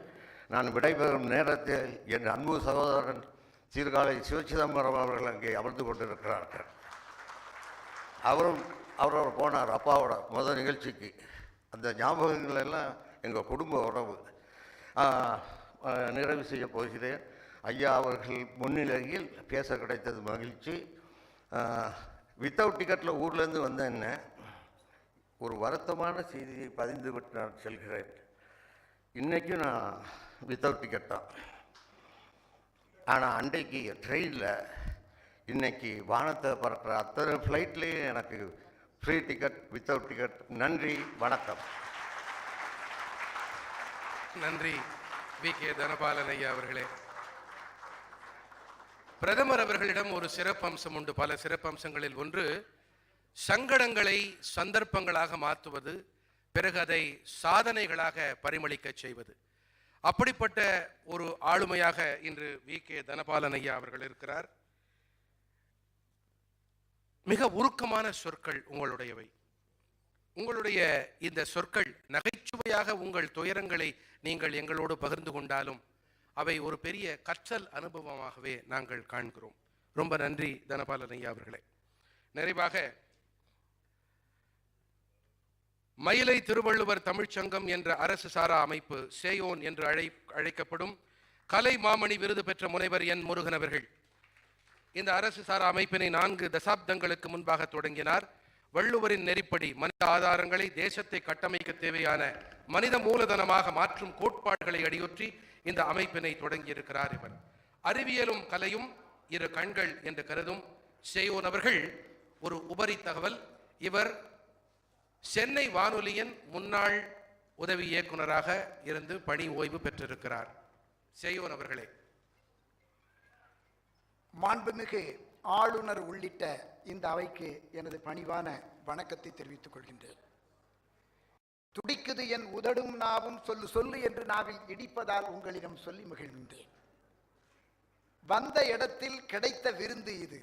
Speaker 10: நான் விடைபெறும் நேரத்தில் என் அன்பு சகோதரன் சீர்காழி சிவச்சிதம்பரம் அவர்கள் அங்கே அமர்ந்து கொண்டிருக்கிறார்கள். அவரோட போனார் அப்பாவோட முதல் நிகழ்ச்சிக்கு. அந்த ஞாபகங்கள் எல்லாம் எங்கள் குடும்ப உறவு. நிறைவு செய்ய போகிறேன். ஐயா அவர்கள் முன்னிலையில் பேச கிடைத்தது மகிழ்ச்சி. வித்தவுட் டிக்கெட்டில் ஊர்லேருந்து வந்தேன். ஒரு வருத்தமான செய்தியை பதிந்து விட்டு நான் செல்கிறேன். இன்றைக்கும் நான் வித்தவுட் டிக்கெட் தான். ஆனால் அன்றைக்கு ட்ரெயினில் இன்றைக்கி வானத்தை பறக்கிற அத்தனை ஃப்ளைட்லேயும் எனக்கு ஃப்ரீ டிக்கெட், வித்தவுட் டிக்கெட். நன்றி, வணக்கம்.
Speaker 2: நன்றி வி.கே. தனபாலன் ஐயா அவர்களே. பிரதமர் அவர்களிடம் ஒரு சிறப்பம்சம் உண்டு. பல சிறப்பம்சங்களில் ஒன்று சங்கடங்களை சந்தர்ப்பங்களாக மாற்றுவது, பிறகு அதை சாதனைகளாக பரிமளிக்க செய்வது. அப்படிப்பட்ட ஒரு ஆளுமையாக இன்று வி.கே. தனபாலன் ஐயா அவர்கள் இருக்கிறார். மிக உருக்கமான சொற்கள் உங்களுடையவை. உங்களுடைய இந்த சொற்கள் நகைச்சுவையாக உங்கள் துயரங்களை நீங்கள் எங்களோடு பகிர்ந்து கொண்டாலும் அவை ஒரு பெரிய கற்றல் அனுபவமாகவே நாங்கள் காண்கிறோம். ரொம்ப நன்றி தனபாலன் ஐயா அவர்களே. நிறைவாக மயிலை திருவள்ளுவர் தமிழ்ச்சங்கம் என்ற அரசு சாரா அமைப்பு, சேயோன் என்று அழைக்கப்படும் கலை மாமணி விருது பெற்ற முனைவர் என் முருகன் அவர்கள் இந்த அரசு சாரா அமைப்பினை 4 தசாப்தங்களுக்கு முன்பாக தொடங்கினார். வள்ளுவரின் நெறிப்படி மனித ஆதாரங்களை தேசத்தை கட்டமைக்க தேவையான மனித மூலதனமாக மாற்றும் கோட்பாடுகளை அடியொற்றி இந்த அமைப்பினை தொடங்கியிருக்கிறார். இவர் அறிவியலும் கலையும் இரு கண்கள் என்று கருதும் சேயோன் அவர்கள் ஒரு உபரி தகவல். இவர் சென்னை வானொலியின் முன்னாள் உதவி இயக்குநராக இருந்து பணி ஓய்வு பெற்றிருக்கிறார். சேயோன் அவர்களே.
Speaker 11: மாண்புமிகு ஆளுநர் உள்ளிட்ட இந்த அவைக்கு எனது பணிவான வணக்கத்தை தெரிவித்துக் கொள்கின்றேன். துடிக்குது என் உதடும் நாவும் சொல்லு சொல்லு என்று நாவில் இடிப்பதால் உங்களிடம் சொல்லி மகிழ்கின்றேன். வந்த இடத்தில் கிடைத்த விருந்து இது.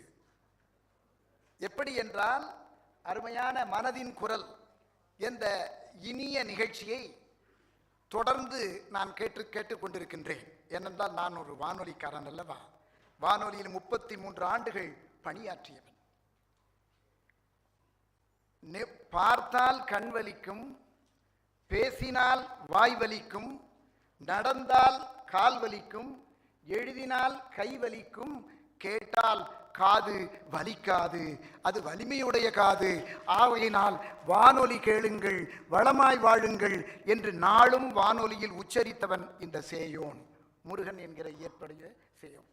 Speaker 11: எப்படி என்றால், அருமையான மனதின் குரல் என்ற இனிய நிகழ்ச்சியை தொடர்ந்து நான் கேட்டுக் கொண்டிருக்கின்றேன். ஏனென்றால் நான் ஒரு வானொலிக்காரன் அல்லவா. வானொலியில் 33 ஆண்டுகள் பணியாற்றியவன். பார்த்தால் கண் வலிக்கும், பேசினால் வாய் வலிக்கும், நடந்தால் கால் வலிக்கும், எழுதினால் கை வலிக்கும், கேட்டால் காது வலிக்காது. அது வலிமையுடைய காது. ஆகையினால் வானொலி கேளுங்கள், வளமாய் வாழுங்கள் என்று நாளும் வானொலியில் உச்சரித்தவன் இந்த சேயோன், முருகன் என்கிற இயற்படைய சேயோன்.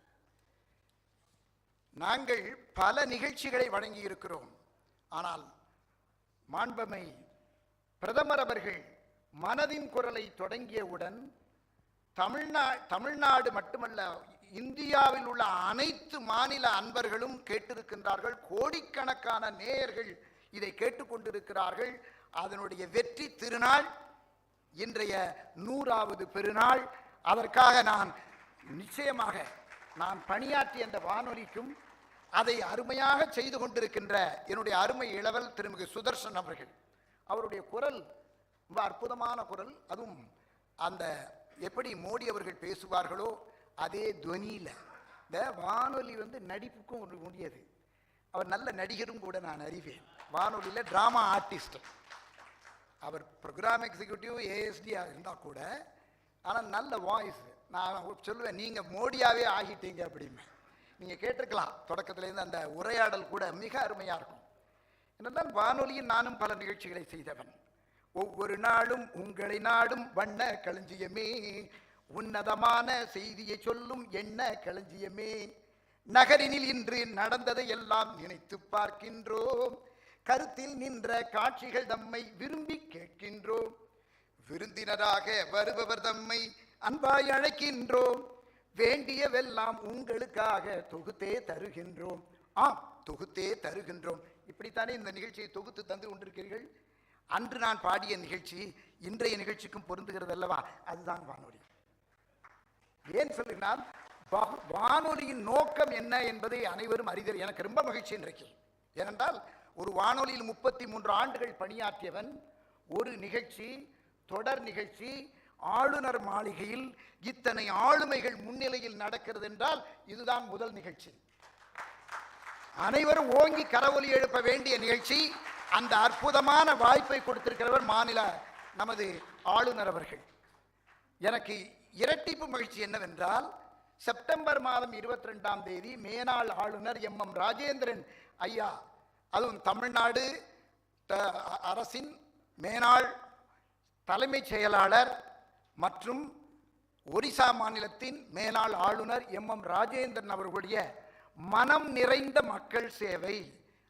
Speaker 11: நாங்கள் பல நிகழ்ச்சிகளை வழங்கி இருக்கிறோம். ஆனால் மாண்பமை பிரதமர் அவர்கள் மனதின் குரலை தொடங்கியவுடன் தமிழ்நாடு மட்டுமல்ல, இந்தியாவில் உள்ள அனைத்து மாநில அன்பர்களும் கேட்டிருக்கின்றார்கள். கோடிக்கணக்கான நேயர்கள் இதை கேட்டுக்கொண்டிருக்கிறார்கள். அதனுடைய வெற்றி திருநாள் இன்றைய 100வது பெருநாள். அதற்காக நான் நிச்சயமாக நான் பணியாற்றிய அந்த வானொலிக்கும் அதை அருமையாக செய்து கொண்டிருக்கின்ற என்னுடைய அருமை இளவல் திருமிகு சுதர்சன் அவர்கள், அவருடைய குரல் ரொம்ப அற்புதமான குரல். அதுவும் அந்த எப்படி மோடி அவர்கள் பேசுவார்களோ அதே துவனியில். இந்த வானொலி நடிப்புக்கும் ஒரு முடியாது. அவர் நல்ல நடிகரும் கூட நான் அறிவேன். வானொலியில் ட்ராமா ஆர்டிஸ்ட் அவர். ப்ரோக்ராம் எக்ஸிக்யூட்டிவ் ஏஎஸ்டியாக இருந்தால் கூட, ஆனால் நல்ல வாய்ஸ். நான் சொல்லுவேன், நீங்கள் மோடியாவே ஆகிட்டீங்க அப்படின்னு. நீங்கள் கேட்டிருக்கலாம் தொடக்கத்திலேருந்து. அந்த உரையாடல் கூட மிக அருமையாக இருக்கும். என்னதான் வானொலியில் நானும் பல நிகழ்ச்சிகளை செய்தவன். ஒவ்வொரு நாளும் உங்களை நாடும் வண்ண களஞ்சியமே, உன்னதமான செய்தியை சொல்லும் எண்ண களஞ்சியமே, நகரினில் இன்று நடந்ததை எல்லாம் நினைத்து பார்க்கின்றோம், கருத்தில் நின்ற காட்சிகள் தம்மை விரும்பி கேட்கின்றோம், விருந்தினராக வருபவர் தம்மை அன்பாய் அழைக்கின்றோம், வேண்டியவெல்லாம் உங்களுக்காக தொகுத்தே தருகின்றோம். ஆம், தொகுத்தே தருகின்றோம். இப்படித்தானே இந்த நிகழ்ச்சியை தொகுத்து தந்து கொண்டிருக்கிறீர்கள். அன்று நான் பாடிய நிகழ்ச்சி இன்றைய நிகழ்ச்சிக்கும் பொருந்துகிறது அல்லவா? அதுதான் வானொலி. ஏன் சொல்லுகிறால் வானொலியின் நோக்கம் என்ன என்பதை அனைவரும் அறிதல் எனக்கு ரொம்ப மகிழ்ச்சி இன்றைக்கு. ஏனென்றால் ஒரு வானொலியில் 33 ஆண்டுகள் பணியாற்றியவன் ஒரு நிகழ்ச்சி, தொடர் நிகழ்ச்சி, ஆளுநர் மாளிகையில் இத்தனை ஆளுமைகள் முன்னிலையில் நடக்கிறது என்றால் இதுதான் முதல் நிகழ்ச்சி. அனைவரும் ஓங்கி கரவொலி எழுப்ப வேண்டிய நிகழ்ச்சி. அந்த அற்புதமான வாய்ப்பை கொடுத்திருக்கிறவர் மாநில நமது ஆளுநர் அவர்கள். எனக்கு இரட்டிப்பு மகிழ்ச்சி என்னவென்றால், செப்டம்பர் மாதம் 22ஆம் தேதி மேனாள் ஆளுநர் MM ராஜேந்திரன் ஐயா, அதுவும் தமிழ்நாடு அரசின் மேனாள் தலைமைச் செயலாளர் மற்றும் ஒரிசா மாநிலத்தின் மேனாள் ஆளுநர் MM ராஜேந்திரன் அவர்களுடைய மனம் நிறைந்த மக்கள் சேவை,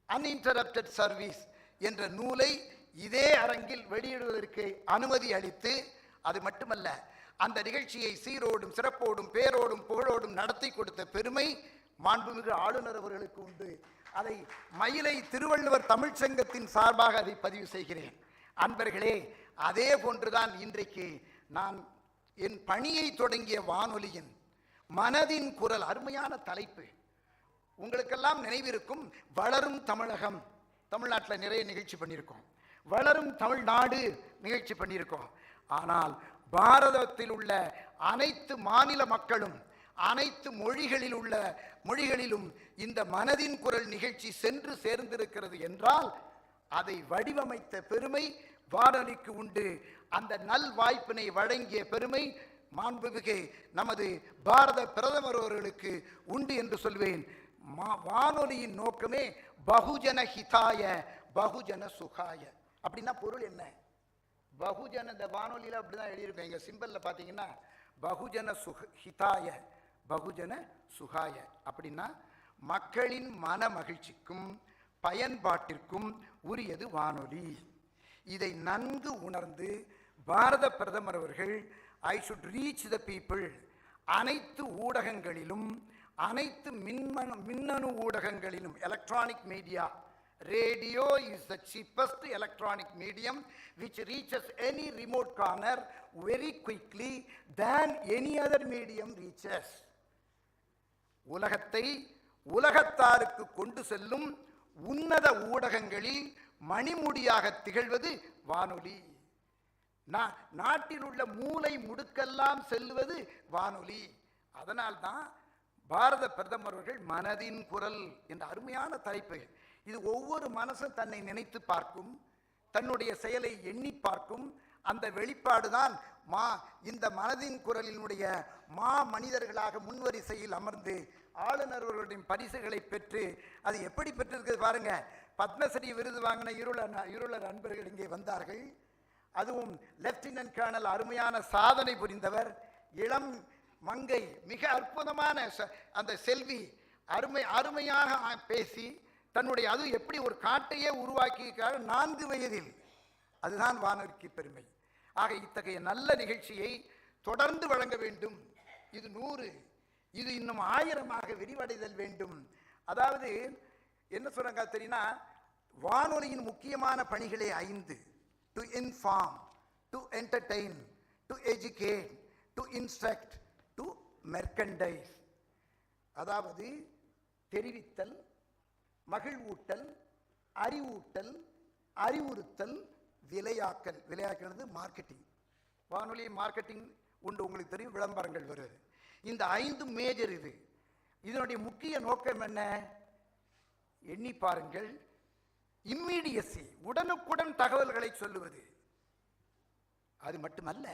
Speaker 11: அன்இன்டரப்டட் சர்வீஸ் என்ற நூலை இதே அரங்கில் வெளியிடுவதற்கு அனுமதி அளித்து, அது மட்டுமல்ல, அந்த நிகழ்ச்சியை சீரோடும் சிறப்போடும் பேரோடும் புகழோடும் நடத்தி கொடுத்த பெருமை மாண்புமிகு ஆளுநர் அவர்களுக்கு உண்டு. அதை மயிலை திருவள்ளுவர் தமிழ்ச்சங்கத்தின் சார்பாக அதை பதிவு செய்கிறேன். அன்பர்களே, அதே போன்றுதான் இன்றைக்கு நான் என் பணியை தொடங்கிய வானொலியின் மனதின் குரல், அருமையான தலைப்பு. உங்களுக்கெல்லாம் நினைவிருக்கும், வளரும் தமிழகம், தமிழ்நாட்டில் நிறைய நிகழ்ச்சி பண்ணியிருக்கோம். வளரும் தமிழ்நாடு நிகழ்ச்சி பண்ணியிருக்கோம். ஆனால் பாரதத்தில் உள்ள அனைத்து மாநில மக்களும் அனைத்து மொழிகளிலும் இந்த மனதின் குரல் நிகழ்ச்சி சென்று சேர்ந்திருக்கிறது என்றால் அதை வடிவமைத்த பெருமை வானொலிக்கு உண்டு. அந்த நல் வாய்ப்பினை வழங்கிய பெருமை மாண்புமிகு நமது பாரத பிரதமர் அவர்களுக்கு உண்டு என்று சொல்வேன். வானொலியின் நோக்கமே பகுஜன ஹிதாய பகுஜன சுகாய. அப்படின்னா பொருள் என்ன? பகுஜன, இந்த வானொலியில் அப்படிதான் எழுதியிருப்பேன். எங்கள் சிம்பலில் பார்த்தீங்கன்னா பகுஜன ஹிதாய பகுஜன சுகாய. அப்படின்னா மக்களின் மன மகிழ்ச்சிக்கும் பயன்பாட்டிற்கும் உரியது வானொலி. இதை நன்கு உணர்ந்து பாரத பிரதமர் அவர்கள் I should reach the people, அனைத்து ஊடகங்களிலும், அனைத்து மின்னணு ஊடகங்களிலும், electronic media, radio is the cheapest electronic medium which reaches any remote corner very quickly than any other medium reaches. உலகத்தை உலகத்தாருக்கு கொண்டு செல்லும் உன்னத ஊடகங்களில் மணிமுடியாக திகழ்வது வானொலி. நாட்டில் உள்ள மூலை முடுக்கெல்லாம் செல்வது வானொலி. அதனால்தான் பாரத பிரதமர் அவர்கள் மனதின் குரல் என்ற அருமையான தலைப்பு. இது ஒவ்வொரு மனசும் தன்னை நினைத்து பார்க்கும், தன்னுடைய செயலை எண்ணி பார்க்கும். அந்த வெளிப்பாடுதான் இந்த மனதின் குரலினுடைய மனிதர்களாக முன்வரிசையில் அமர்ந்து ஆளுநர்களுடைய பரிசுகளை பெற்று, அது எப்படி பெற்றிருக்கிறது பாருங்க. பத்மஸ்ரீ விருது வாங்கின இருளர் அன்பர்கள் இங்கே வந்தார்கள். அதுவும் லெப்டினன்ட் கர்னல், அருமையான சாதனை புரிந்தவர், இளம் மங்கை, மிக அற்புதமான அந்த செல்வி, அருமையாக பேசி தன்னுடைய அது எப்படி ஒரு காட்டையே உருவாக்கியிருக்காரு 4 வயதில். அதுதான் வானொலிக்கு பெருமை. ஆக இத்தகைய நல்ல நிகழ்ச்சியை தொடர்ந்து வழங்க வேண்டும். இது 100, இது இன்னும் 1000 விரிவடைதல் வேண்டும். அதாவது என்ன சொல்றாங்க தெரியுமா, வானொலியின் முக்கியமான பணிகளே 5: to inform, to entertain, to educate, to instruct, to merchandise. அதாவது தெரிவித்தல், மகிழ்வூட்டல், அறிவூட்டல், அறிவுறுத்தல், விளையாக்கல். விளையாக்கிறது மார்க்கெட்டிங். வானொலி மார்க்கெட்டிங் உண்டு, உங்களுக்கு தெரியும், விளம்பரங்கள் வருது. இந்த 5 மேஜர். இதனுடைய முக்கிய நோக்கம் என்ன? எண்ணி பாருங்கள். இம்மீடியசி, உடனுக்குடன் தகவல்களை சொல்லுவது. அது மட்டுமல்ல,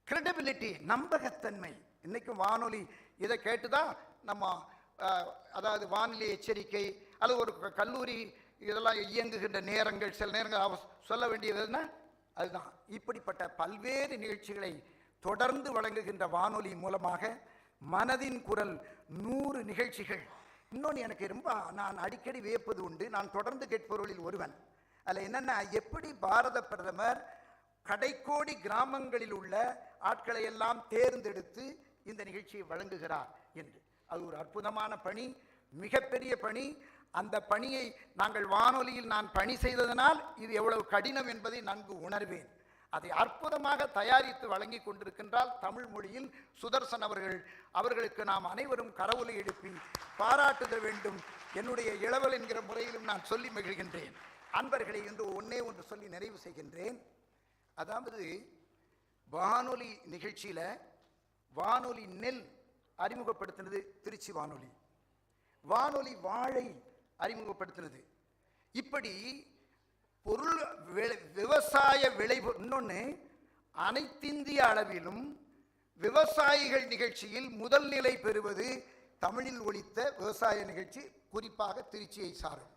Speaker 11: கிரெடிபிலிட்டி, நம்பகத்தன்மை. இன்னைக்கும் வானொலி இதை கேட்டுதான் நம்ம, அதாவது வானிலை எச்சரிக்கை அல்லது ஒரு கல்லூரி இதெல்லாம் இயங்குகின்ற நேரங்கள், சில நேரங்கள் சொல்ல வேண்டியதுன்னா அதுதான். இப்படிப்பட்ட பல்வேறு நிகழ்ச்சிகளை தொடர்ந்து வழங்குகின்ற வானொலி மூலமாக மனதின் குரல் 100 நிகழ்ச்சிகள். இன்னொன்று எனக்கு ரொம்ப நான் அடிக்கடி வியப்பது உண்டு, நான் தொடர்ந்து கேட்பவர்களில் ஒருவன். அதில் என்னென்னா, எப்படி பாரத பிரதமர் கடைக்கோடி கிராமங்களில் உள்ள ஆட்களை எல்லாம் தேர்ந்தெடுத்து இந்த நிகழ்ச்சியை வழங்குகிறார் என்று. அது ஒரு அற்புதமான பணி. மிகப்பெரிய பணி. அந்த பணியை நாங்கள் வானொலியில் நான் பணி செய்ததனால் இது எவ்வளவு கடினம் என்பதை நன்கு உணர்வேன். அதை அற்புதமாக தயாரித்து வழங்கி கொண்டிருக்கின்றால் தமிழ் மொழியில் சுதர்சன் அவர்களுக்கு நாம் அனைவரும் கரவொலி எழுப்பி பாராட்டுத வேண்டும். என்னுடைய இளவல் என்கிற முறையிலும் நான் சொல்லி மகிழ்கின்றேன். அன்பர்களை என்று ஒன்று சொல்லி நிறைவு செய்கின்றேன். அதாவது வானொலி நிகழ்ச்சியில் வானொலி நெல் அறிமுகப்படுத்தினது திருச்சி வானொலி, வானொலி வாழை அறிமுகப்படுத்தினது. இப்படி பொருள் விவசாய விளை இன்னொன்று அனைத்திந்திய அளவிலும் விவசாயிகள் நிகழ்ச்சியில் முதல் நிலை பெறுவது தமிழில் ஒலித்த விவசாய நிகழ்ச்சி, குறிப்பாக திருச்சியை சாரும்.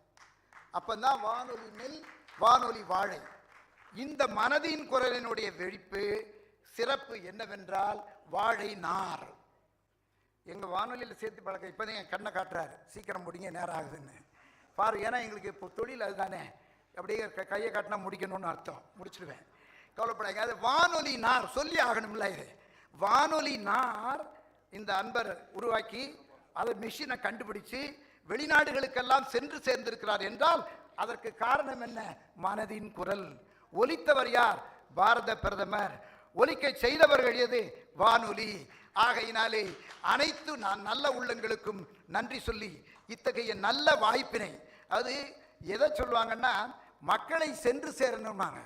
Speaker 11: அப்பந்தான் வானொலி நெல், வானொலி வாழை. இந்த மனதின் குரலினுடைய வெடிப்பு சிறப்பு என்னவென்றால் வாழை நார். எங்கள் வானொலியில் சேர்த்து பழக்கம். இப்போ தான் என் கண்ணை காட்டுறாரு, சீக்கிரம் முடிங்க நேரம் ஆகுதுன்னு பாரு. ஏன்னா எங்களுக்கு இப்போ தொழில் அதுதானே, அப்படியே கையை காட்டினா முடிக்கணும்னு அர்த்தம். முடிச்சிடுவேன், கவலைப்படாங்க. அது வானொலி நார் சொல்லி ஆகணும்ல. இது வானொலி நார் இந்த அன்பர் உருவாக்கி அதை மிஷினை கண்டுபிடிச்சு வெளிநாடுகளுக்கெல்லாம் சென்று சேர்ந்திருக்கிறார் என்றால் அதற்கு காரணம் என்ன? மனதின் குரல். ஒலித்தவர் யார்? பாரத பிரதமர். ஒலிக்க செய்தவர்கள் எது? வானொலி. ஆகையினாலே அனைத்து நல்ல உள்ளங்களுக்கும் நன்றி சொல்லி இத்தகைய நல்ல வாய்ப்பினை, அது எதை சொல்லுவாங்கன்னா மக்களை சென்று சேரணும்னாங்க.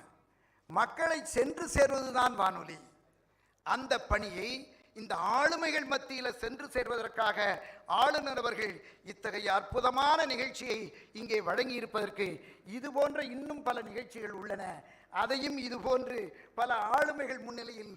Speaker 11: மக்களை சென்று சேர்வதுதான் வானொலி. அந்த பணியை இந்த ஆளுமைகள் மத்தியில் சென்று சேர்வதற்காக ஆளுநர் அவர்கள் இத்தகைய அற்புதமான நிகழ்ச்சியை இங்கே வழங்கி இருப்பதற்கு இது போன்ற இன்னும் பல நிகழ்ச்சிகள் உள்ளன. அதையும் இது போன்று பல ஆளுமைகள் முன்னிலையில்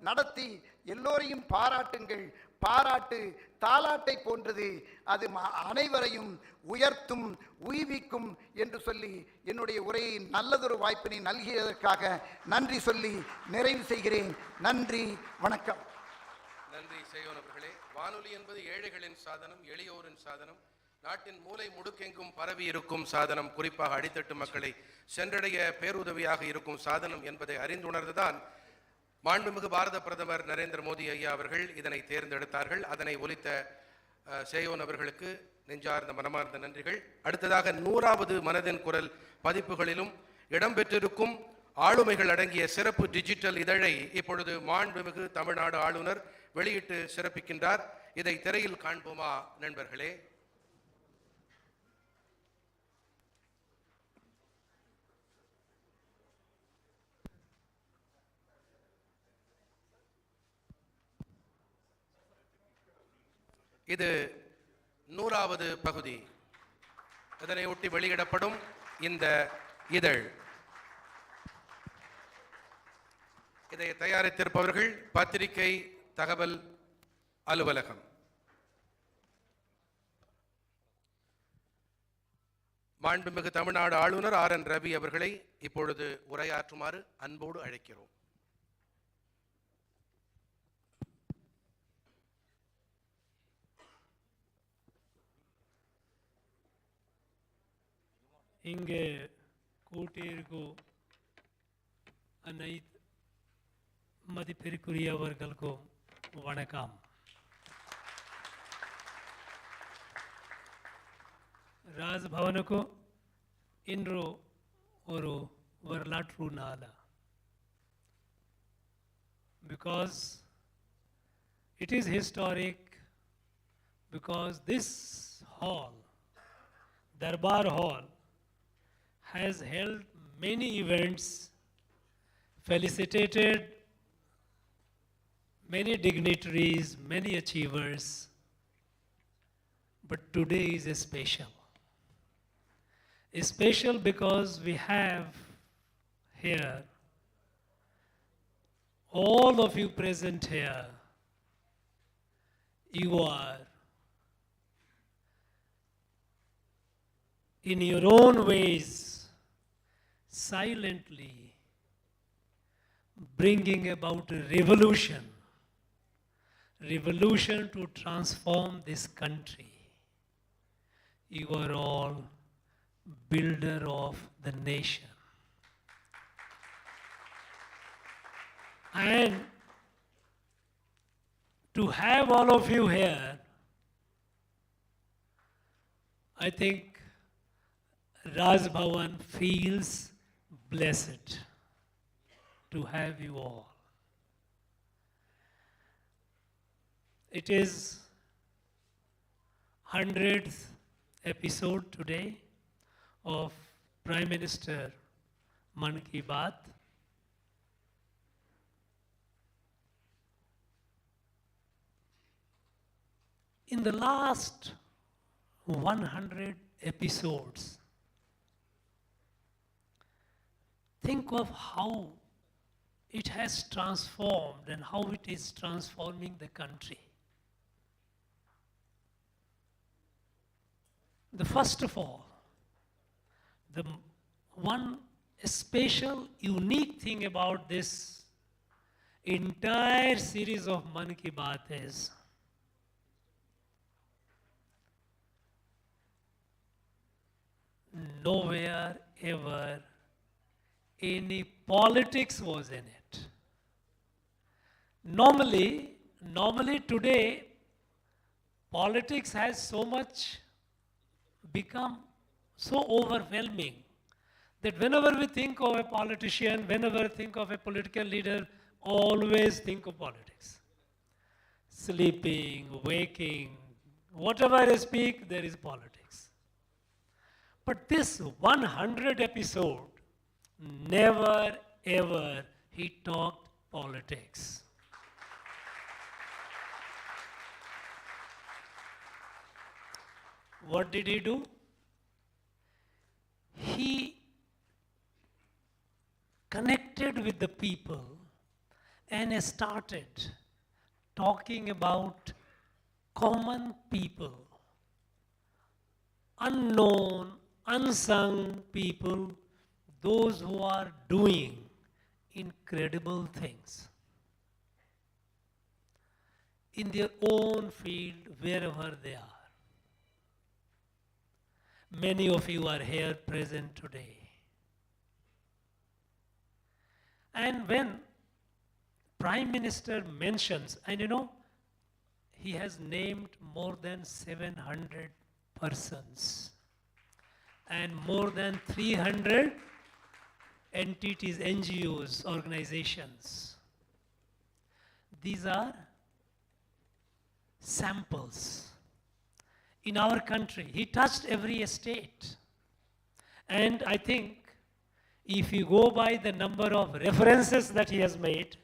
Speaker 11: நடத்தி எல்லோரையும் பாராட்டுங்கள். பாராட்டு தாலாட்டை போன்றது, அது அனைவரையும் உயர்த்தும் உய்விக்கும் என்று சொல்லி என்னுடைய உரையை நல்லதொரு வாய்ப்பினை நல்கியதற்காக நன்றி சொல்லி நிறைவு செய்கிறேன். நன்றி, வணக்கம்.
Speaker 2: நன்றி செய்யோன் அவர்களே. வானொலி என்பது ஏழைகளின் சாதனம், எளியோரின் சாதனம், நாட்டின் மூலை முடுக்கெங்கும் பரவி இருக்கும் சாதனம், குறிப்பாக அடித்தட்டு மக்களை சென்றடைய பேருதவியாக இருக்கும் சாதனம் என்பதை அறிந்துணர்ந்துதான் மாண்புமிகு பாரத பிரதமர் நரேந்திர மோடி ஐயா அவர்கள் இதனை தேர்ந்தெடுத்தார்கள். அதனை ஒலித்த சேயோன் அவர்களுக்கு நெஞ்சார்ந்த மனமார்ந்த நன்றிகள். அடுத்ததாக 100வது மனதின் குரல் பதிப்புகளிலும் இடம்பெற்றிருக்கும் ஆளுமைகள் அடங்கிய சிறப்பு டிஜிட்டல் இதழை இப்பொழுது மாண்புமிகு தமிழ்நாடு ஆளுநர் வெளியிட்டு சிறப்பிக்கின்றார். இதை திரையில் காண்போமா நண்பர்களே? இது 100வது பகுதி. இதனை ஒட்டி வெளியிடப்படும் இந்த இதழ். இதை தயாரித்திருப்பவர்கள் பத்திரிகை தகவல் அலுவலகம். மாண்புமிகு தமிழ்நாடு ஆளுநர் RN ரவி அவர்களை இப்பொழுது உரையாற்றுமாறு அன்போடு அழைக்கிறோம்.
Speaker 12: இங்கே கூட்டியிருக்கும் அனைத்து மதிப்பிற்குரியவர்களுக்கும் வணக்கம். ராஜ்பவனுக்கு இன்று ஒரு வரலாற்று நாள். Because it is historic, because this hall, Darbar Hall, has held many events, felicitated many dignitaries, many achievers, but today is special. It's special because we have here, all of you present here, you are in your own ways silently bringing about a revolution to transform this country. You are all builder of the nation. And to have all of you here I think Raj Bhavan feels blessed to have you all. It is 100th episode today of Prime Minister Man Ki Baat. In the last 100 episodes, think of how it has transformed and how it is transforming the country. First of all, the one special, unique thing about this entire series of Man Ki Baat is nowhere ever any politics was in it. Normally today, politics has so much become so overwhelming that whenever we think of a politician, whenever we think of a political leader, always think of politics. Sleeping, waking, whatever I speak, there is politics. But this 100 episode, never ever he talked politics. What did he do? He connected with the people and started talking about common people, unknown, unsung people, those who are doing incredible things in their own field, wherever they are. Many of you are here present today. And when Prime Minister mentions, and you know, he has named more than 700 persons and more than 300 entities, NGOs, organizations. These are samples. In our country, he touched every state. And I think if you go by the number of references that he has made,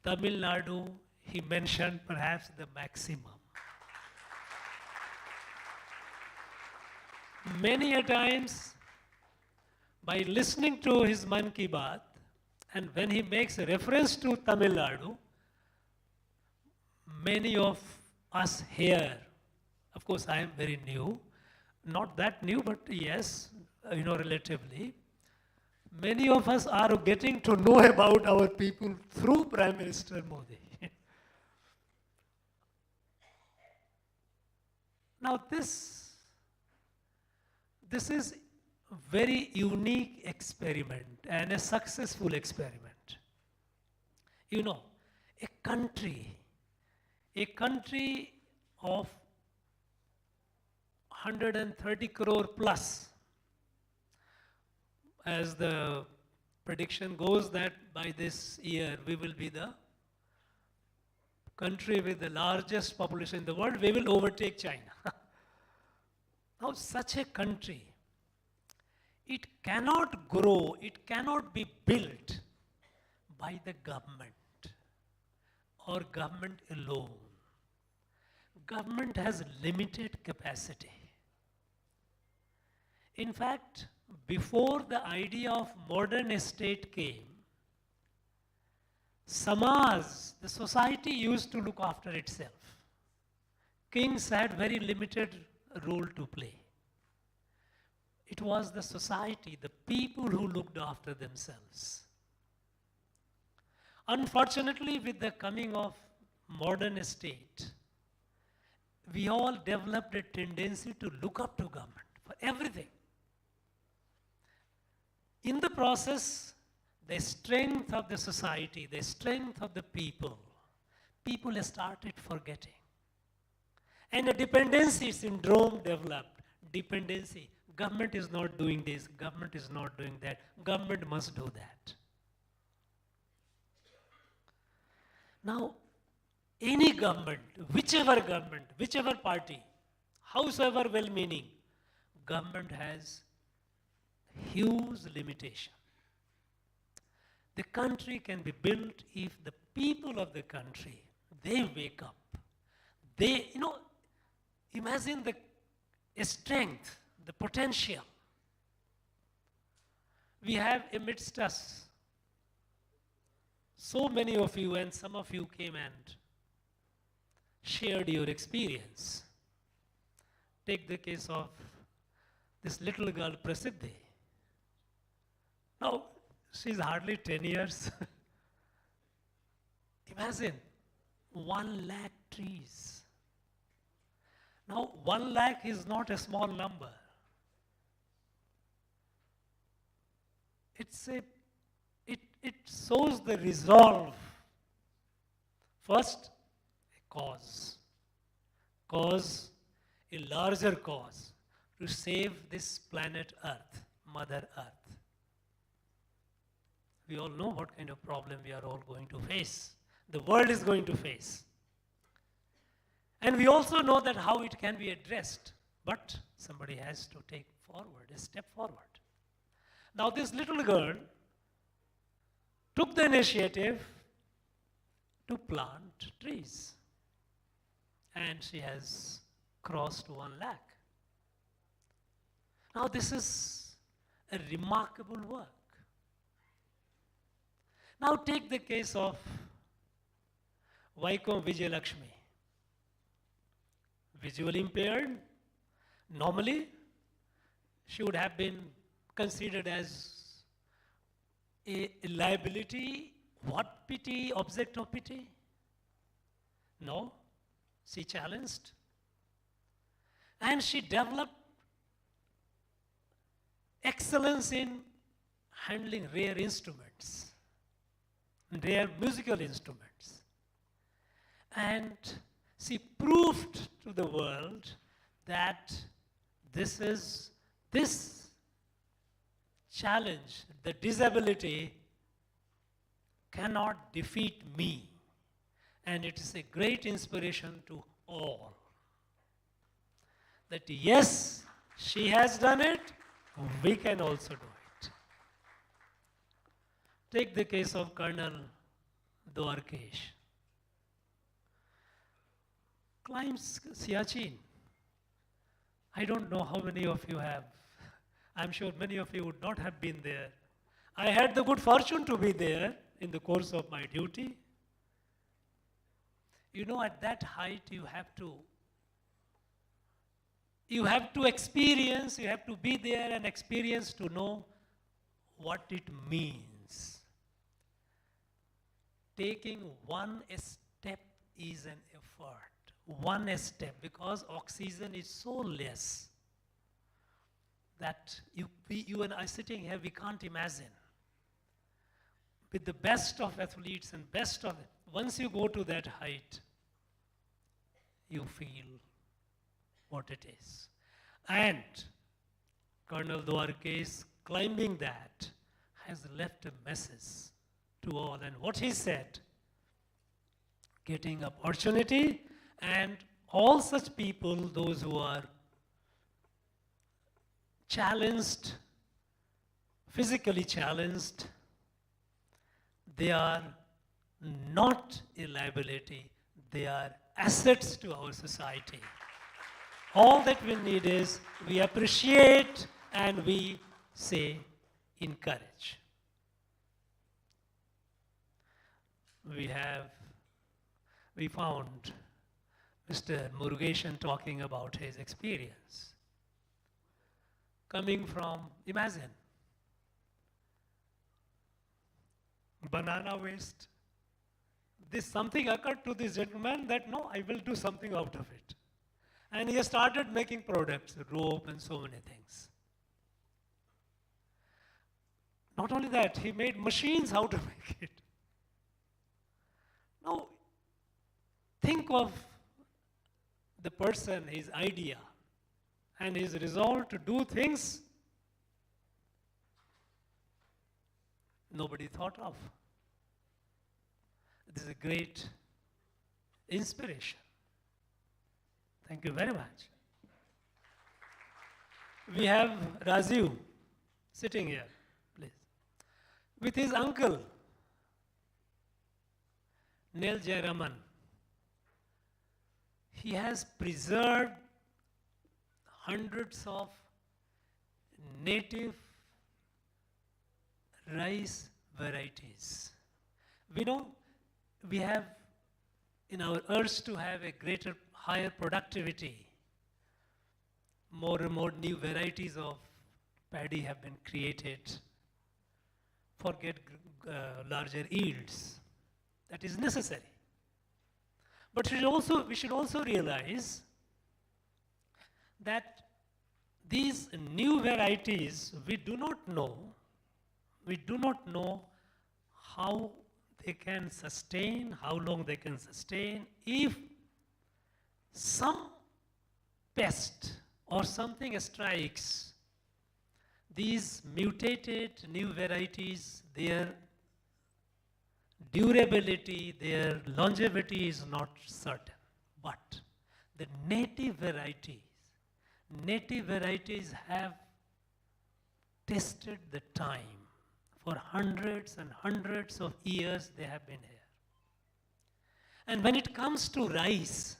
Speaker 12: Tamil Nadu, he mentioned perhaps the maximum. Many a times, by listening to his Man Ki Baat, and when he makes a reference to Tamil Nadu, many of us here, of course I am very new, not that new, but yes, relatively, many of us are getting to know about our people through Prime Minister Modi. Now this is a very unique experiment and a successful experiment. You know, a country of 130 crore plus, as the prediction goes that by this year we will be the country with the largest population in the world, we will overtake China. Now such a country, it cannot grow, it cannot be built by the government or government alone. Government has limited capacity. In fact, before the idea of modern state came, Samaj, the society, used to look after itself. Kings had very limited role to play. It was the society, the people who looked after themselves. Unfortunately, with the coming of modern state, we all developed a tendency to look up to government for everything. In the process, the strength of the society, the strength of the people started forgetting. And a dependency syndrome developed. dependency. Government is not doing this, government is not doing that, government must do that. Now, any government, whichever party, howsoever well-meaning, government has huge limitation. The country can be built if the people of the country, they wake up. They, imagine the strength, the potential we have amidst us. So many of you, and some of you came and shared your experience. Take the case of this little girl, Prasiddhi. Now, she's hardly 10 years. Imagine, 1 lakh trees. Now, 1 lakh is not a small number. It shows the resolve. First, a cause, a larger cause to save this planet Earth, Mother Earth. We all know what kind of problem we are all going to face. The world is going to face. And we also know that how it can be addressed. But somebody has to take forward, a step forward. Now this little girl took the initiative to plant trees. And she has crossed 1 lakh. Now this is a remarkable work. Now take the case of Vaikom Vijayalakshmi. Visually impaired, normally she would have been considered as a liability. What pity, object of pity? No, she challenged. And she developed excellence in handling rare instruments, rare musical instruments. And she proved to the world that this challenge, the disability, cannot defeat me. And it is a great inspiration to all. That yes, she has done it, we can also do it. Take the case of Colonel Dwarkesh. Climbs Siachen. I don't know how many of you have. I'm sure many of you would not have been there. I had the good fortune to be there in the course of my duty. At that height you have to experience, you have to be there and experience to know what it means. Taking one step is an effort. One step, because oxygen is so less that you and I sitting here, we can't imagine. With the best of athletes and best of it, once you go to that height, you feel what it is. And Colonel Dwarkesh climbing that has left a message to all. And what he said, getting opportunity, and all such people, those who are challenged, physically challenged, they are not a liability, they are assets to our society. All that we need is we appreciate and we say encourage. We found Mr. Murugeshan talking about his experience. Coming from, imagine, banana waste. Something occurred to this gentleman that no, I will do something out of it. And he started making products, rope and so many things. Not only that, he made machines how to make it. Now, think of the person, his idea, and his resolve to do things nobody thought of. This is a great inspiration. Thank you very much. We have Rajiv sitting here, please, with his uncle, Neil Jayaraman. He has preserved hundreds of native rice varieties. We know we have in our urge to have a greater, higher productivity, more and more new varieties of paddy have been created for get larger yields. That is necessary. But we should also realize that these new varieties, we do not know how they can sustain, how long they can sustain if some pest or something strikes. These mutated new varieties, their durability, their longevity is not certain. But the native varieties have tested the time. For hundreds and hundreds of years they have been here. And when it comes to rice,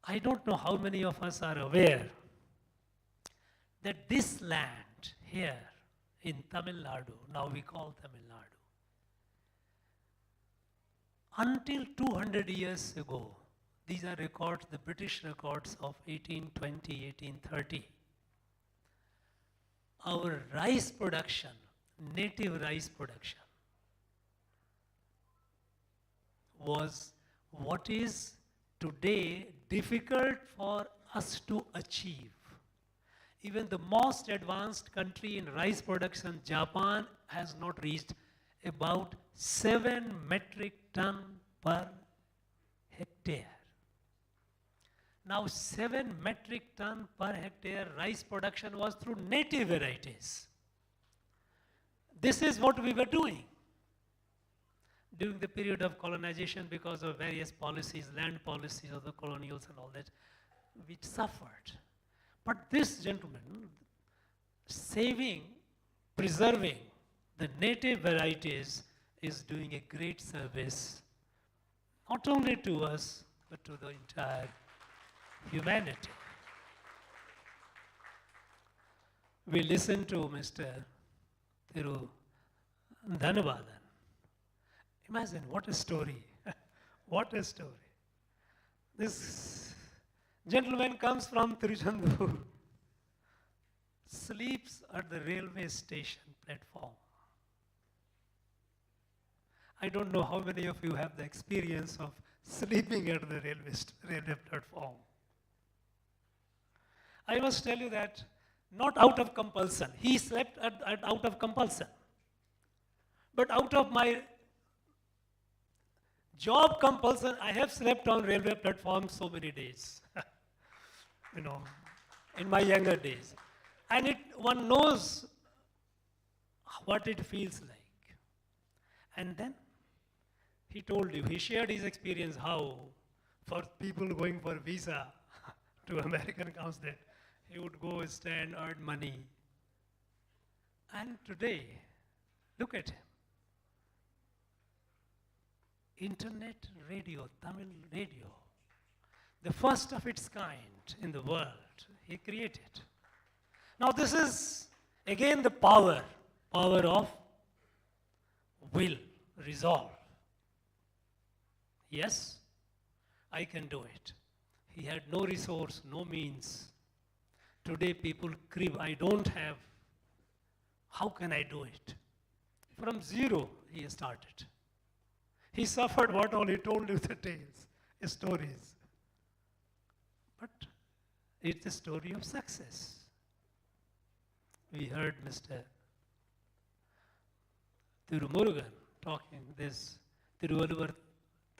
Speaker 12: I don't know how many of us are aware that this land here in Tamil Nadu, now we call Tamil Nadu, until 200 years ago, these are records, the British records of 1820, 1830, our rice production, native rice production, was what is today difficult for us to achieve. Even the most advanced country in rice production, Japan, has not reached about 7 metric ton per hectare. Now 7 metric ton per hectare rice production was through native varieties. This is what we were doing during the period of colonization because of various policies, land policies of the colonials and all that, we suffered. But this gentleman, preserving the native varieties, is doing a great service, not only to us, but to the entire humanity. We listen to Mr. Thiru Dhanavadan. Imagine what a story. What a story. This gentleman comes from Tiruchendur, sleeps at the railway station platform. I don't know how many of you have the experience of sleeping at the railway platform. I must tell you that not out of compulsion. He slept out of compulsion. But out of my job compulsion, I have slept on railway platforms so many days. In my younger days. And one knows what it feels like. And then he told you, he shared his experience how for people going for visa to American consulate, he would go stand, earn money. And today, look at him. Internet radio, Tamil radio, the first of its kind in the world, he created. Now this is again the power of will, resolve. Yes, I can do it. He had no resource, no means. Today people crib, I don't have. How can I do it? From zero he started. He suffered what all he told you the tales, stories. But it's a story of success. We heard Mr. Thirumurugan talking this Tiruvalluvar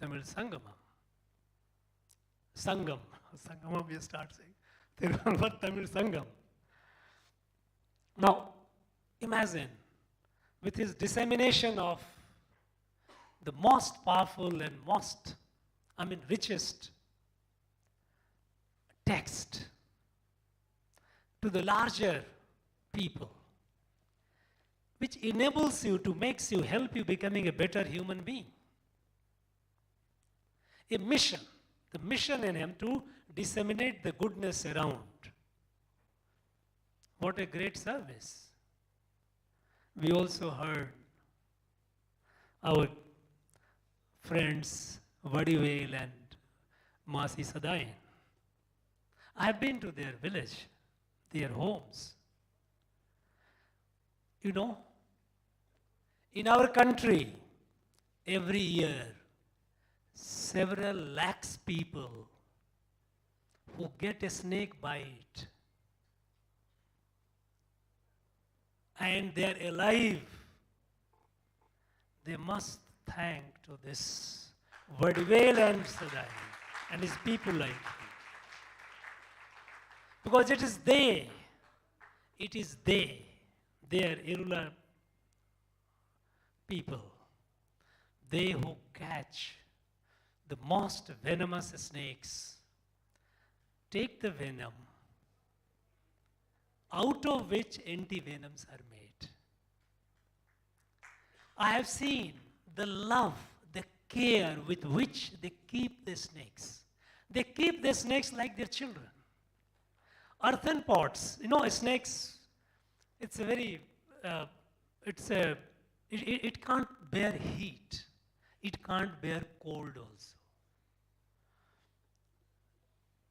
Speaker 12: Tamil Sangamam. Sangam. Sangam we start saying. Tirunalvar Tamil Sangam. Now, imagine with his dissemination of the most powerful and richest text to the larger people, which enables you to help you becoming a better human being. A mission, the mission in him to disseminate the goodness around. What a great service. We also heard our friends Vadivel and Masi Sadayan. I have been to their village, their homes. You know, in our country, every year, several lakhs people who get a snake bite and they are alive, they must thank to this Vadivel and Sadai and his people like him. Because it is they, are irregular people, they who catch the most venomous snakes, take the venom, out of which anti-venoms are made. I have seen the love, the care with which they keep the snakes. They keep the snakes like their children. Earthen pots, snakes, it's a very, it can't bear heat. It can't bear cold also.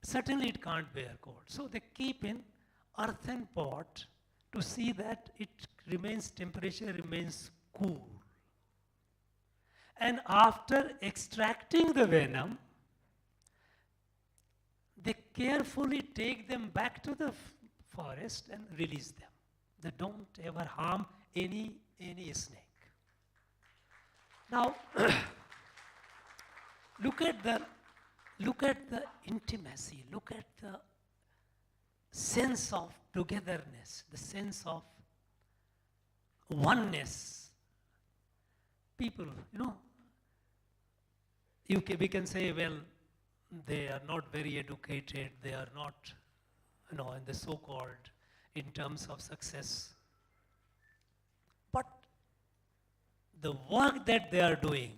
Speaker 12: Certainly it can't bear cold. So they keep in earthen pot to see that temperature remains cool. And after extracting the venom, they carefully take them back to the forest and release them. They don't ever harm any snake. Now, look at the intimacy, look at the sense of togetherness, the sense of oneness. People, we can say, well, they are not very educated, they are not, in the so-called, in terms of success. But the work that they are doing,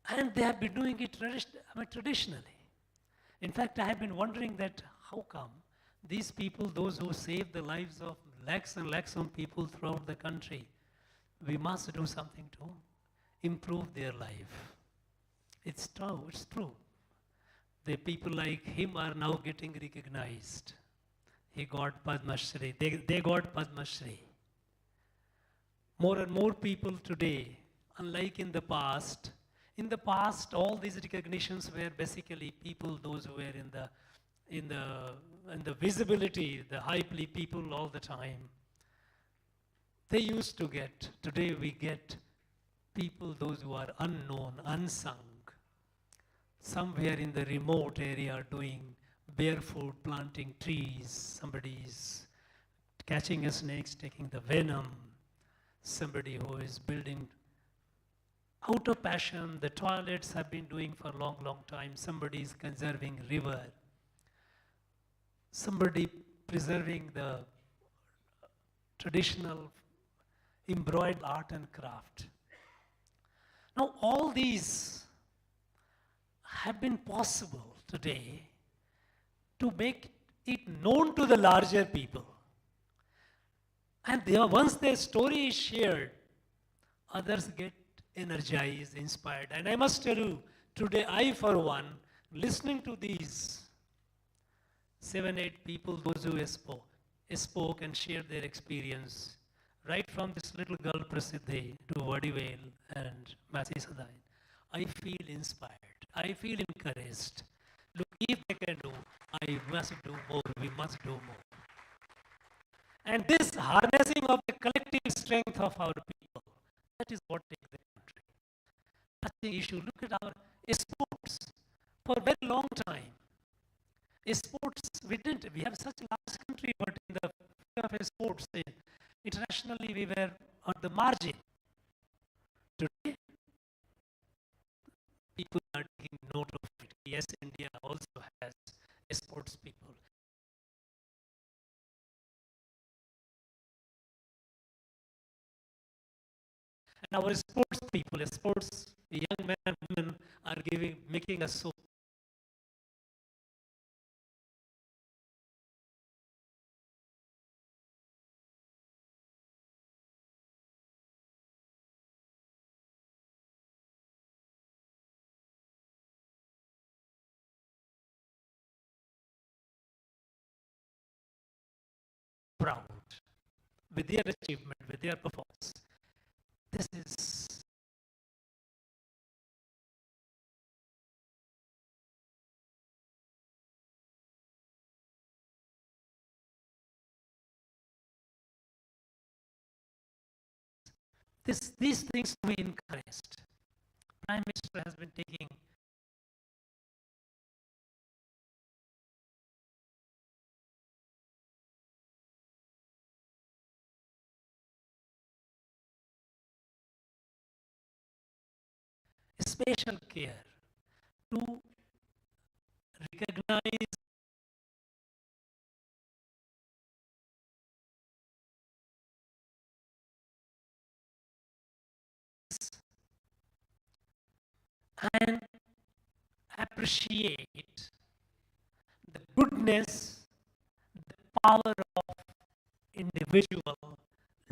Speaker 12: and they have been doing it traditionally. In fact, I have been wondering that how come these people, those who save the lives of lakhs and lakhs of people throughout the country, we must do something to improve their life. It's true. The people like him are now getting recognized. He got Padma Shri. They got Padma Shri. More and more people today, unlike in the past, all these recognitions were basically people, those who were in the visibility, the high people all the time. They used to get. Today we get people, those who are unknown, unsung, somewhere in the remote area doing barefoot, planting trees. Somebody's catching a snake, taking the venom. Somebody who is building out of passion, the toilets have been doing for a long, long time. Somebody is conserving river. Somebody preserving the traditional embroidered art and craft. Now, all these have been possible today to make it known to the larger people. And once their story is shared, others get energized, inspired. And I must tell you, today I, for one, listening to these 7-8 people, those who spoke and shared their experience, right from this little girl Prasiddhi to Vadivel and Masi Sadayan, I feel inspired. I feel encouraged. Look, if they can do, I must do more. We must do more. And this harnessing of the collective strength of our people, that is what takes the country. touching issue. Look at our sports. For a very long time, sports, we have such a large country, but in the field of sports, internationally we were on the margin. Today, people are taking note of it. Yes, India also has sports people. And our sports people, sports young men and women are making us so proud with their achievement, with their performance. This is these things to be encouraged. Prime Minister has been taking special care to recognize and appreciate the goodness, the power of individual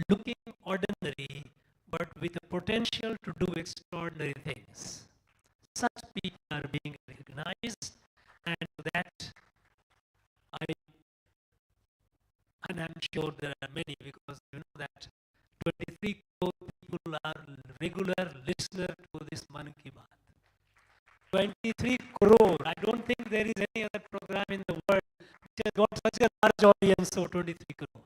Speaker 12: looking ordinary but with the potential to do extraordinary things. Such people are being recognized, and that I'm sure there are many, because you know that 23 crore people are regular listener to this Man Ki Baat. 23 crore. I don't think there is any other program in the world which has got such a large audience of 23 crore.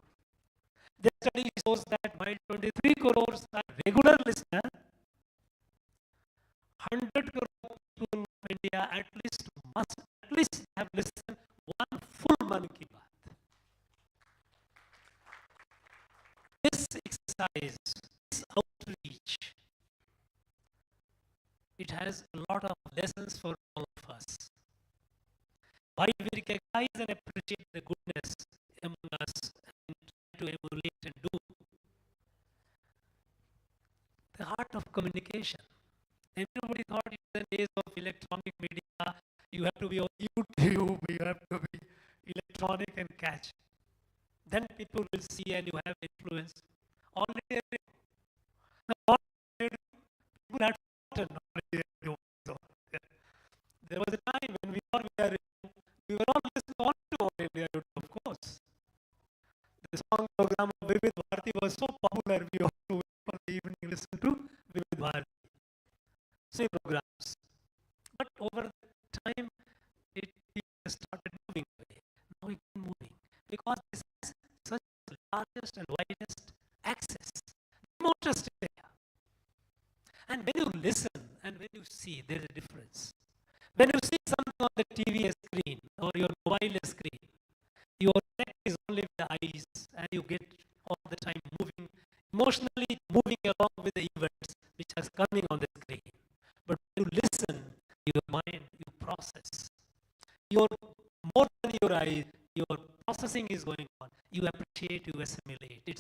Speaker 12: The study shows that while 23 crores are regular listener, 100 crore people of India must at least have listened one full Man Ki Baat. This exercise, this outreach, it has a lot of lessons for all of us. While we recognize and appreciate the goodness among us and try to emulate and do, the art of communication. Everybody thought in the days of electronic media, you have to be on YouTube, you have to be electronic and catch. Then people will see and you have influence. Already, people had forgotten already. So, there was a time when we were all listening on to All India Radio, of course. The song program of Vivid Bharati was so popular, we all to wait for the evening listen to Vivid Bharati. Same programs. But over time, it started moving away. Now it's moving. Because this is such the largest and widest access, remotest area. And when you listen and when you see, there is a difference. When you see something on the TV screen or your mobile screen, your neck is only with the eyes and you get all the time moving, emotionally moving along with the events which are coming on the screen. But when you listen, your mind, you process. More than your eyes, your processing is going on. You appreciate, you assimilate. It's